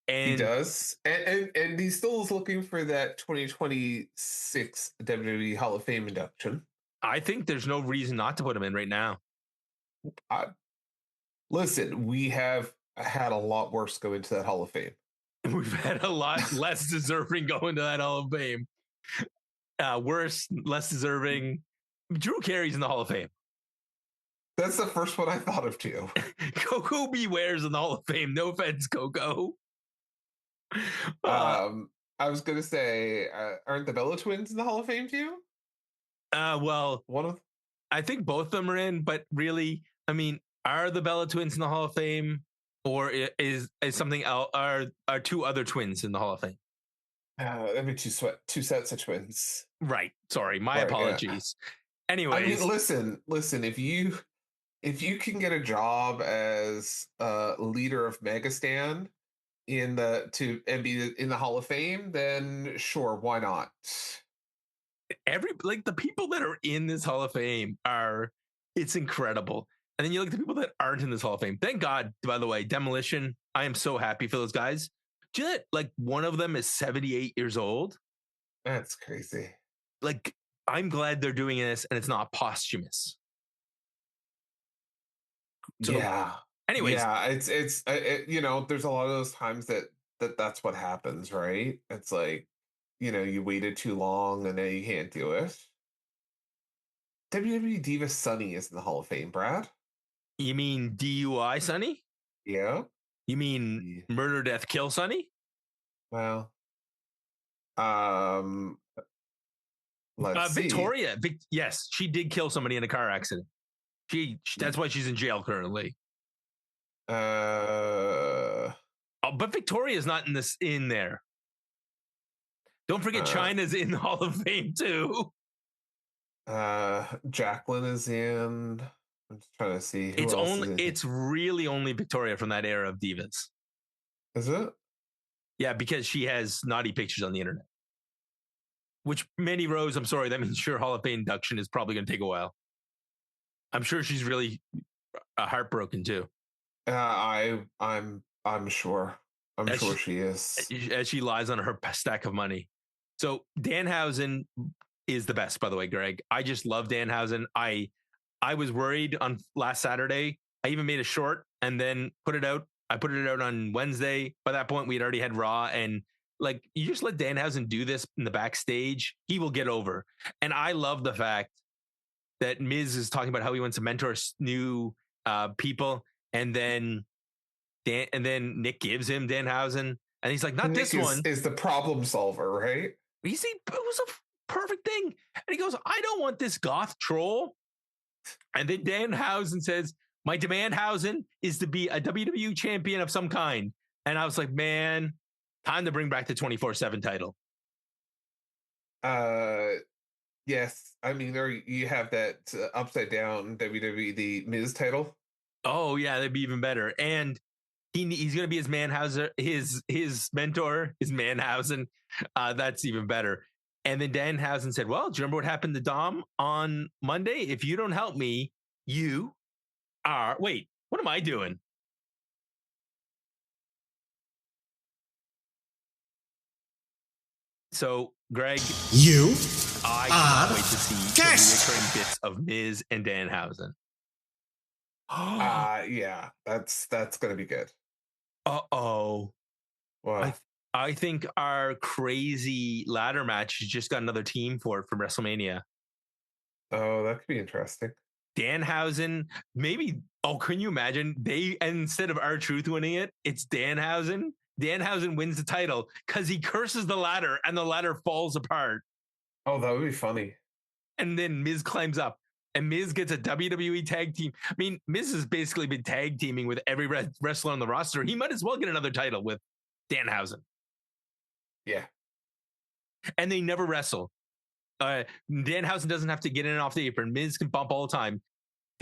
And he does. And he still is looking for that 2026 WWE Hall of Fame induction. I think there's no reason not to put him in right now. Listen, we have had a lot worse go into that Hall of Fame. We've had a lot less deserving go into that Hall of Fame. Worse, less deserving. Drew Carey's in the Hall of Fame. That's the first one I thought of too. Coco Beware's in the Hall of Fame. No offense, Coco. I was gonna say, aren't the Bella Twins in the Hall of Fame too? Well, I think both of them are in, but really, I mean, are the Bella Twins in the Hall of Fame, or is something else? Are 2 other twins in the Hall of Fame? That'd be 2 sets of twins. Right. Sorry, my apologies. Yeah. Anyways, I mean, listen. If you can get a job as leader of Megastan in be in the Hall of Fame, then sure, why not? The people that are in this Hall of Fame it's incredible. And then you look at the people that aren't in this Hall of Fame. Thank God, by the way, Demolition. I am so happy for those guys. Do you know that, one of them is 78 years old? That's crazy. I'm glad they're doing this and it's not posthumous. So, yeah. Anyways, yeah, it's there's a lot of those times that's what happens, right? It's like, you waited too long and now you can't do it. WWE Diva Sunny is in the Hall of Fame, Brad. You mean DUI Sunny? Yeah. You mean murder, death, kill Sunny? Well, let's see. Victoria. Yes, she did kill somebody in a car accident. That's why she's in jail currently. But Victoria's not in there. Don't forget, China's in the Hall of Fame too. Jacqueline is in. I'm just trying to see. It's really only Victoria from that era of divas. Is it? Yeah, because she has naughty pictures on the internet. Which Mandy Rose, I'm sorry, that means your Hall of Fame induction is probably going to take a while. I'm sure she's really heartbroken too. I'm sure. I'm sure she is. As she lies on her stack of money. So Danhausen is the best, by the way, Greg. I just love Danhausen. I was worried on last Saturday. I even made a short and then put it out. I put it out on Wednesday. By that point, we'd already had Raw, and you just let Danhausen do this in the backstage, he will get over. And I love the fact that Miz is talking about how he wants to mentor new people, and then Nick gives him Danhausen, and he's like, "Not Nick this one." Is the problem solver, right? You see, it was a perfect thing, and he goes, "I don't want this goth troll." And then Danhausen says, "My demandhausen is to be a WWE champion of some kind." And I was like, "Man, time to bring back the 24/7 title." Yes. I mean, there you have that upside down WWE the Miz title. Oh yeah, that'd be even better. And he's going to be his manhausen, his mentor, his manhausen. That's even better. And then Danhausen said, "Well, do you remember what happened to Dom on Monday? If you don't help me, you are..." Wait, what am I doing? So, Greg, I can't wait to see the recurring bits of Miz and Danhausen. Yeah, that's going to be good. Uh-oh. Wow. I think our crazy ladder match has just got another team for it from WrestleMania. Oh, that could be interesting. Danhausen, maybe Oh, can you imagine? They instead of R-Truth winning it, it's Danhausen. Danhausen wins the title because he curses the ladder and the ladder falls apart. Oh, that would be funny. And then Miz climbs up and Miz gets a WWE tag team. I mean, Miz has basically been tag teaming with every wrestler on the roster. He might as well get another title with Danhausen. Yeah. And they never wrestle. Danhausen doesn't have to get in and off the apron. Miz can bump all the time.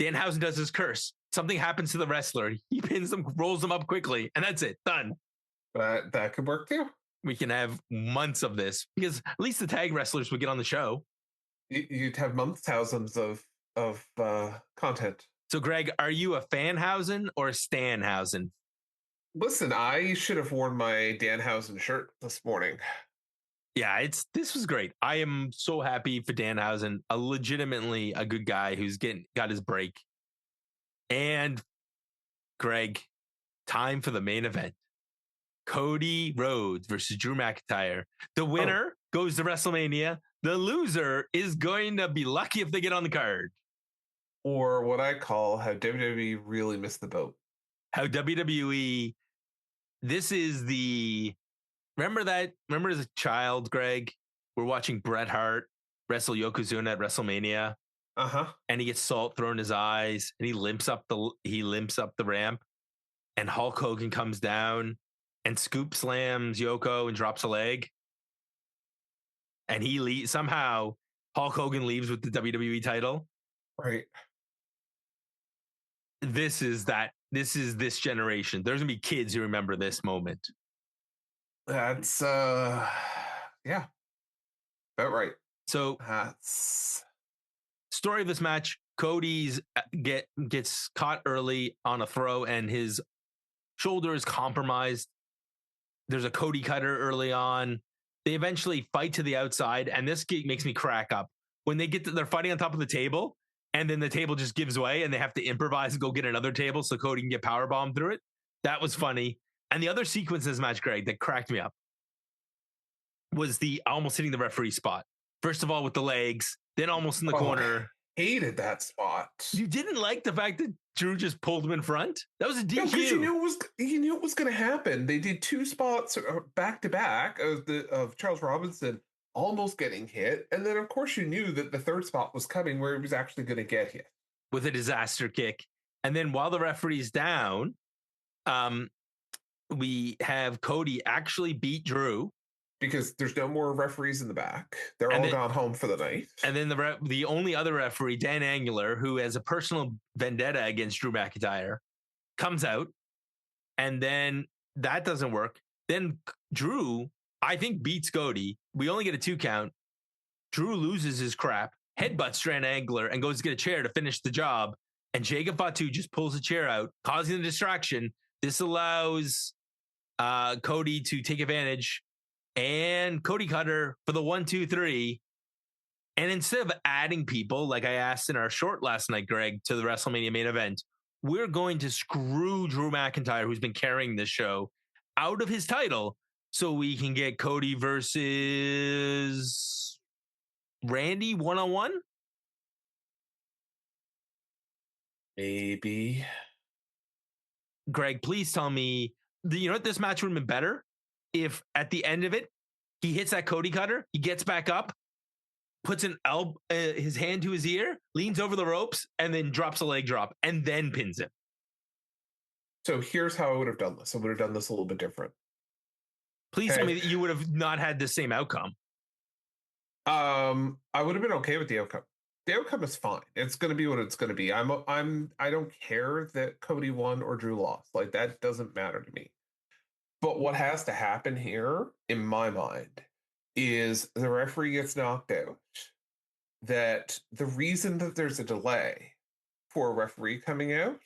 Danhausen does his curse. Something happens to the wrestler. He pins them, rolls them up quickly, and that's it. Done. That could work too. We can have months of this because at least the tag wrestlers would get on the show. You'd have thousands of content. So, Greg, are you a Fanhausen or a Stanhausen? Listen, I should have worn my Danhausen shirt this morning. Yeah, this was great. I am so happy for Danhausen, legitimately a good guy who's got his break. And Greg, time for the main event. Cody Rhodes versus Drew McIntyre. The winner goes to WrestleMania. The loser is going to be lucky if they get on the card. Or what I call how WWE really missed the boat. How WWE, this is the, remember as a child, Greg, we're watching Bret Hart wrestle Yokozuna at WrestleMania. And he gets salt thrown in his eyes and he limps up the ramp and Hulk Hogan comes down and scoop slams Yoko and drops a leg. And somehow Hulk Hogan leaves with the WWE title. Right. This is this generation. There's gonna be kids who remember this moment. That's yeah. About right. So that's story of this match. Cody's gets caught early on a throw and his shoulder is compromised. There's a Cody cutter early on. They eventually fight to the outside, and this makes me crack up. When they're fighting on top of the table, and then the table just gives way, and they have to improvise and go get another table so Cody can get powerbombed through it. That was funny. And the other sequence in this match, Greg, that cracked me up was the almost hitting the referee spot. First of all, with the legs, then almost in the corner. I hated that spot. You didn't like the fact that Drew just pulled him in front? That was a DQ. No, because you knew it was going to happen. They did two spots back to back of Charles Robinson almost getting hit, and then of course you knew that the third spot was coming where he was actually going to get hit with a disaster kick. And then while the referee's down, we have Cody actually beat Drew. Because there's no more referees in the back. They're all gone home for the night. And then the only other referee, Dan Angler, who has a personal vendetta against Drew McIntyre, comes out. And then that doesn't work. Then Drew, I think, beats Cody. We only get a 2 count. Drew loses his crap, headbutts Dan Angler, and goes to get a chair to finish the job. And Jacob Fatu just pulls a chair out, causing the distraction. This allows Cody to take advantage. And Cody Cutter for the 1, 2, 3. And instead of adding people, like I asked in our short last night, Greg, to the WrestleMania main event, we're going to screw Drew McIntyre, who's been carrying this show, out of his title so we can get Cody versus Randy 1-on-1? Maybe. Greg, please tell me, you know what, this match would have been better? If at the end of it, he hits that Cody cutter, he gets back up, puts his hand to his ear, leans over the ropes, and then drops a leg drop, and then pins him. So here's how I would have done this. I would have done this a little bit different. Please tell me that you would have not had the same outcome. I would have been okay with the outcome. The outcome is fine. It's going to be what it's going to be. I don't care that Cody won or Drew lost. Like, that doesn't matter to me. But what has to happen here, in my mind, is the referee gets knocked out. That the reason that there's a delay for a referee coming out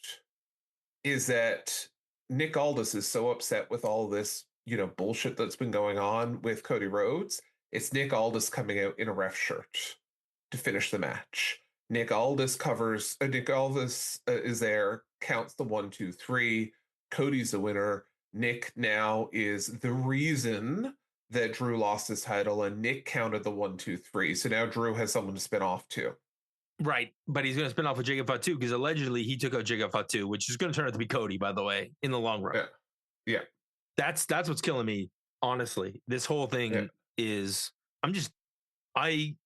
is that Nick Aldis is so upset with all this, bullshit that's been going on with Cody Rhodes. It's Nick Aldis coming out in a ref shirt to finish the match. Nick Aldis is there, counts the 1, 2, 3. Cody's the winner. Nick now is the reason that Drew lost his title, and Nick counted the 1, 2, 3. So now Drew has someone to spin off to. Right, but he's going to spin off with Jacob Fatu because allegedly he took out Jacob Fatu, which is going to turn out to be Cody, by the way, in the long run. Yeah. That's what's killing me, honestly. This whole thing is I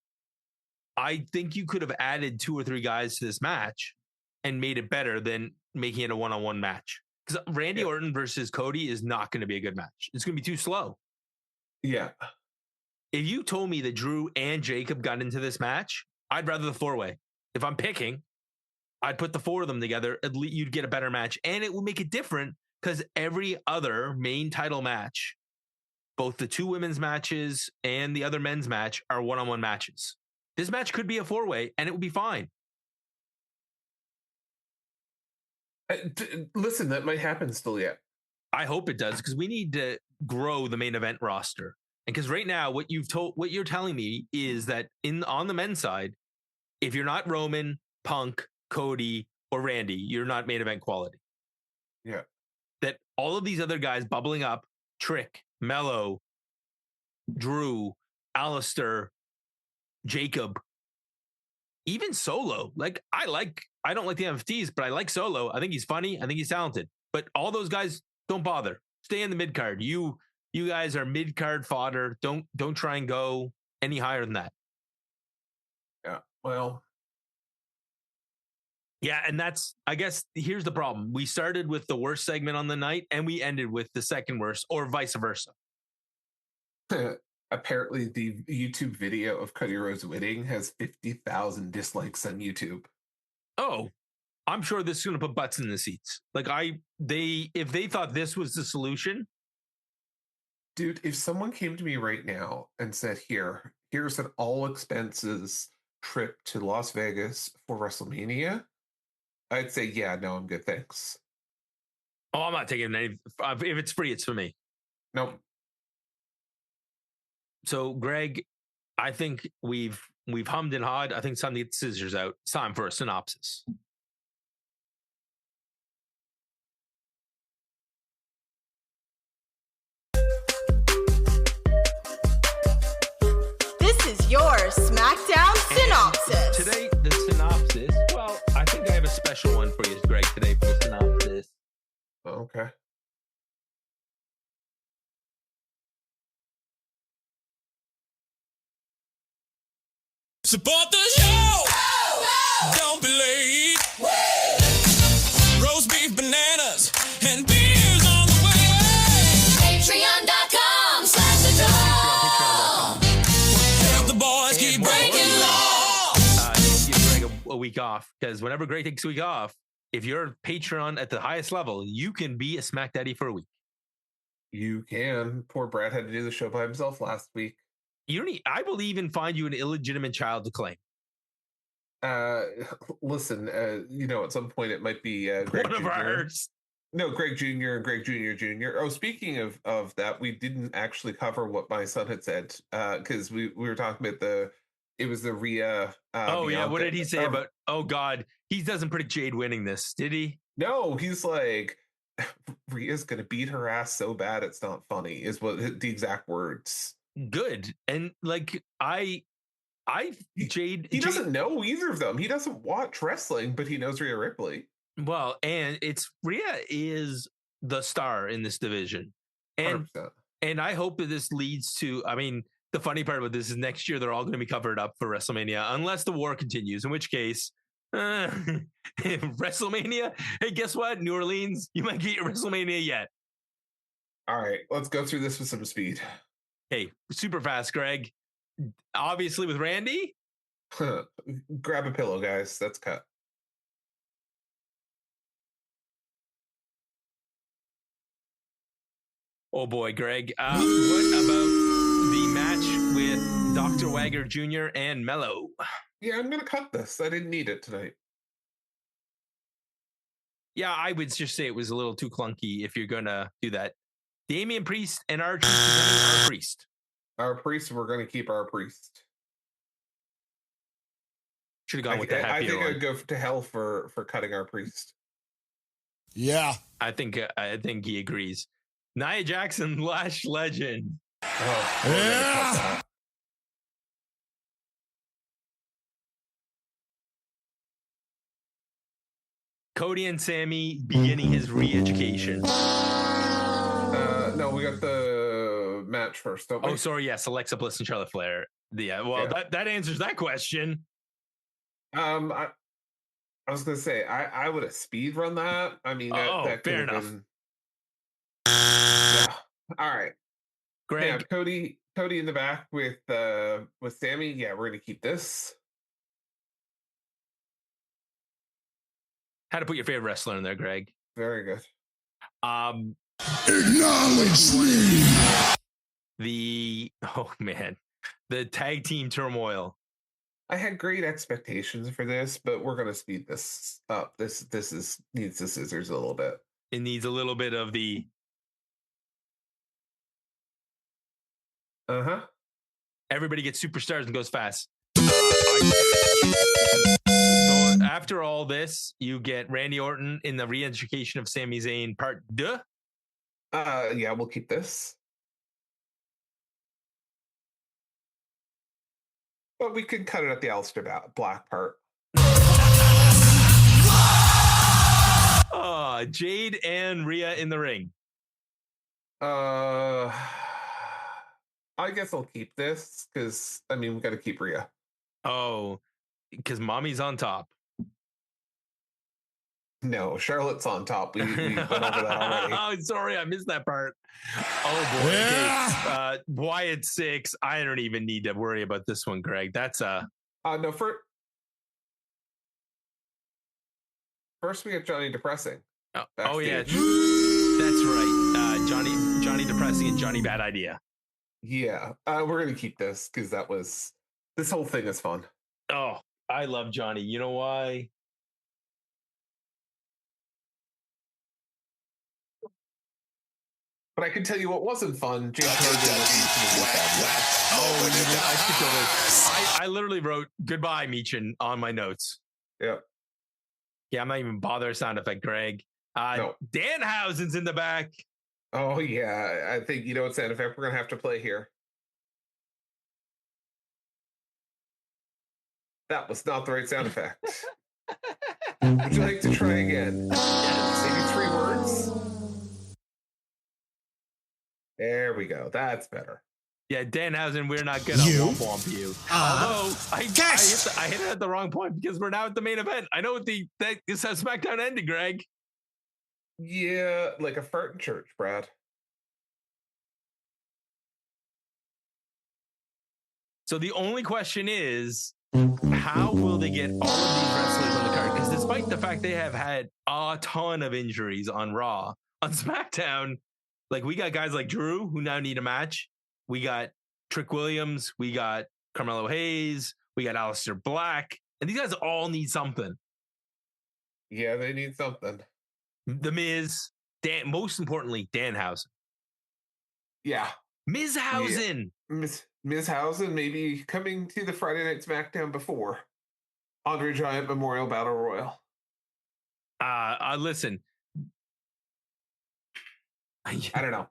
think you could have added 2 or 3 guys to this match and made it better than making it a one-on-one match. Because Randy Orton versus Cody is not going to be a good match. It's going to be too slow. Yeah. If you told me that Drew and Jacob got into this match, I'd rather the 4-way. If I'm picking, I'd put the 4 of them together. At least you'd get a better match. And it would make it different because every other main title match, both the 2 women's matches and the other men's match, are one-on-one matches. This match could be a 4-way and it would be fine. Listen, that might happen still yet. I hope it does because we need to grow the main event roster. And because right now, what you're telling me is that on the men's side, if you're not Roman, Punk, Cody, or Randy, you're not main event quality. Yeah. That all of these other guys bubbling up, Trick, Mello, Drew, Alistair, Jacob, even Solo. Like I don't like the MFTs, but I like Solo. I think he's funny. I think he's talented. But all those guys, don't bother. Stay in the mid card. You guys are mid card fodder. Don't try and go any higher than that. Yeah. Well. Yeah, and I guess here's the problem. We started with the worst segment on the night and we ended with the second worst, or vice versa. Apparently the YouTube video of Cody Rhodes winning has 50,000 dislikes on YouTube. Oh, I'm sure this is going to put butts in the seats. Like if they thought this was the solution. Dude, if someone came to me right now and said, here's an all expenses trip to Las Vegas for WrestleMania, I'd say, yeah, no, I'm good. Thanks. Oh, I'm not taking any. If it's free, it's for me. Nope. So, Greg, I think we've hummed and hawed. I think it's time to get the scissors out. It's time for a synopsis. This is your SmackDown synopsis. Today, the synopsis. Well, I think I have a special one for you, Greg, today for the synopsis. Okay. Support the show! Don't be late! Roast beef, bananas, and beers on the way! Patreon.com/the Help the boys keep breaking law! Give Greg a week off, because whenever Greg takes a week off, if you're a Patreon at the highest level, you can be a Smack Daddy for a week. You can. Poor Brad had to do the show by himself last week. I will even find you an illegitimate child to claim. Listen, at some point it might be Greg One of Jr. ours. No, Greg Jr. and Greg Jr. Oh, speaking of that, we didn't actually cover what my son had said because we were talking about it was the Rhea. Oh yeah, what did he say about? Oh God, he doesn't predict Jade winning this, did he? No, he's like, Rhea's gonna beat her ass so bad it's not funny. Is what the exact words. Good. And like Jade, he doesn't know either of them. He doesn't watch wrestling, but he knows Rhea Ripley. Well, and Rhea is the star in this division. And 100%. And I hope that this leads to, I mean, the funny part about this is next year they're all going to be covered up for WrestleMania unless the war continues, in which case WrestleMania, hey, guess what? New Orleans, you might get your WrestleMania yet. All right, let's go through this with some speed. Hey, super fast, Greg. Obviously with Randy. Grab a pillow, guys. That's cut. Oh boy, Greg. What about the match with Dr. Wagner Jr. and Mello? Yeah, I'm going to cut this. I didn't need it tonight. Yeah, I would just say it was a little too clunky if you're going to do that. Damian Priest and R-Truth becoming our priest. Our priest, we're going to keep our priest. Should have gone with the happier I think one. I'd go to hell for cutting our priest. Yeah. I think he agrees. Nia Jackson, Lash legend. Oh, Yeah. Cody and Sami beginning his re-education. No, we got the match first, don't we? Oh, sorry. Yes, Alexa Bliss and Charlotte Flair. That answers that question. I was gonna say I would have speed run that. I mean, that fair enough. Yeah. All right, Greg. Yeah, Cody in the back with Sami. Yeah, we're gonna keep this. How to put your favorite wrestler in there, Greg? Very good. Acknowledge me. The tag team turmoil. I had great expectations for this, but we're gonna speed this up. This needs the scissors a little bit. It needs a little bit of the. Everybody gets superstars and goes fast. So after all this, you get Randy Orton in the re-education of Sami Zayn part 2. Yeah, we'll keep this. But we could cut it at the Aleister Black part. Jade and Rhea in the ring. I guess I'll keep this because we got to keep Rhea. Oh, because mommy's on top. No, Charlotte's on top. We went over that already. Oh, sorry, I missed that part. Oh boy. Okay. Wyatt 6. I don't even need to worry about this one, Greg. That's no, first we get Johnny Depressing. Oh yeah, that's right. Johnny Depressing and Johnny Bad Idea. Yeah, we're gonna keep this because this whole thing is fun. Oh, I love Johnny. You know why? But I can tell you what wasn't fun. James I literally wrote goodbye, Meechin, on my notes. Yeah. Yeah, I'm not even bother sound effect, Greg. No. Danhausen's in the back. Oh yeah, I think what sound effect we're gonna have to play here. That was not the right sound effect. Would you like to try again? Maybe 3 words. There we go. That's better. Yeah, Danhausen, we're not gonna womp you. Although I hit it at the wrong point because we're now at the main event. I know this has SmackDown ended, Greg. Yeah, like a fart in church, Brad. So the only question is, how will they get all of these wrestlers on the card? Because despite the fact they have had a ton of injuries on Raw, on SmackDown, like we got guys like Drew who now need a match. We got Trick Williams. We got Carmelo Hayes. We got Aleister Black. And these guys all need something. Yeah, they need something. The Miz, most importantly, Danhausen. Yeah. Mizhausen. Yeah. Mizhausen maybe coming to the Friday Night SmackDown before Andre Giant Memorial Battle Royal. Listen. I don't know.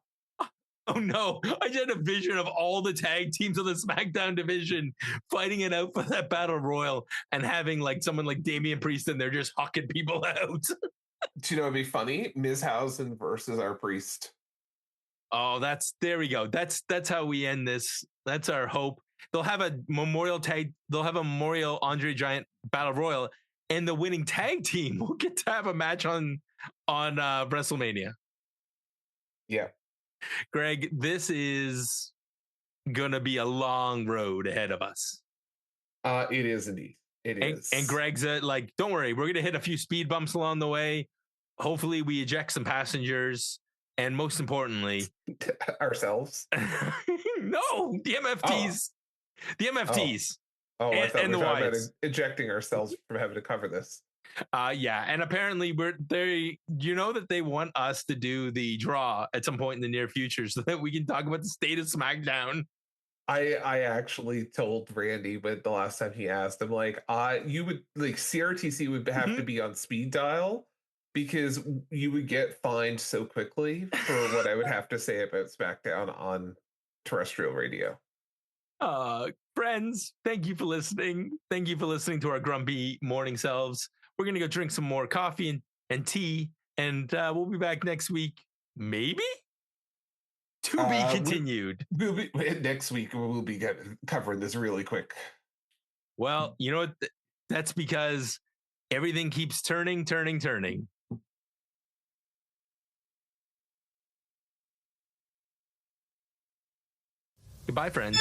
Oh no, I just had a vision of all the tag teams of the SmackDown division fighting it out for that Battle Royal and having like someone like Damian Priest in there just hucking people out. Do you know what'd be funny? Mizhausen versus our Priest. Oh, there we go. That's how we end this. That's our hope. They'll have a memorial Andre Giant Battle Royal, and the winning tag team will get to have a match on WrestleMania. Yeah. Greg, this is gonna be a long road ahead of us. It is indeed. It is. And Greg's don't worry, we're gonna hit a few speed bumps along the way. Hopefully we eject some passengers, and most importantly, ourselves. No, the MFTs. The MFTs. Oh, I thought and we were the talking about Wyatts. ejecting ourselves from having to cover this. Yeah, and apparently that they want us to do the draw at some point in the near future so that we can talk about the state of SmackDown. I actually told Randy, but the last time he asked, I'm like, you would like CRTC would have to be on speed dial because you would get fined so quickly for what I would have to say about SmackDown on terrestrial radio. Friends, thank you for listening. Thank you for listening to our grumpy morning selves. We're going to go drink some more coffee and and tea. And we'll be back next week. Maybe? To be continued. Next week, we'll be covering this really quick. Well, you know what? That's because everything keeps turning. Goodbye, friends.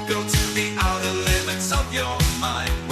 Go to the outer limits of your mind.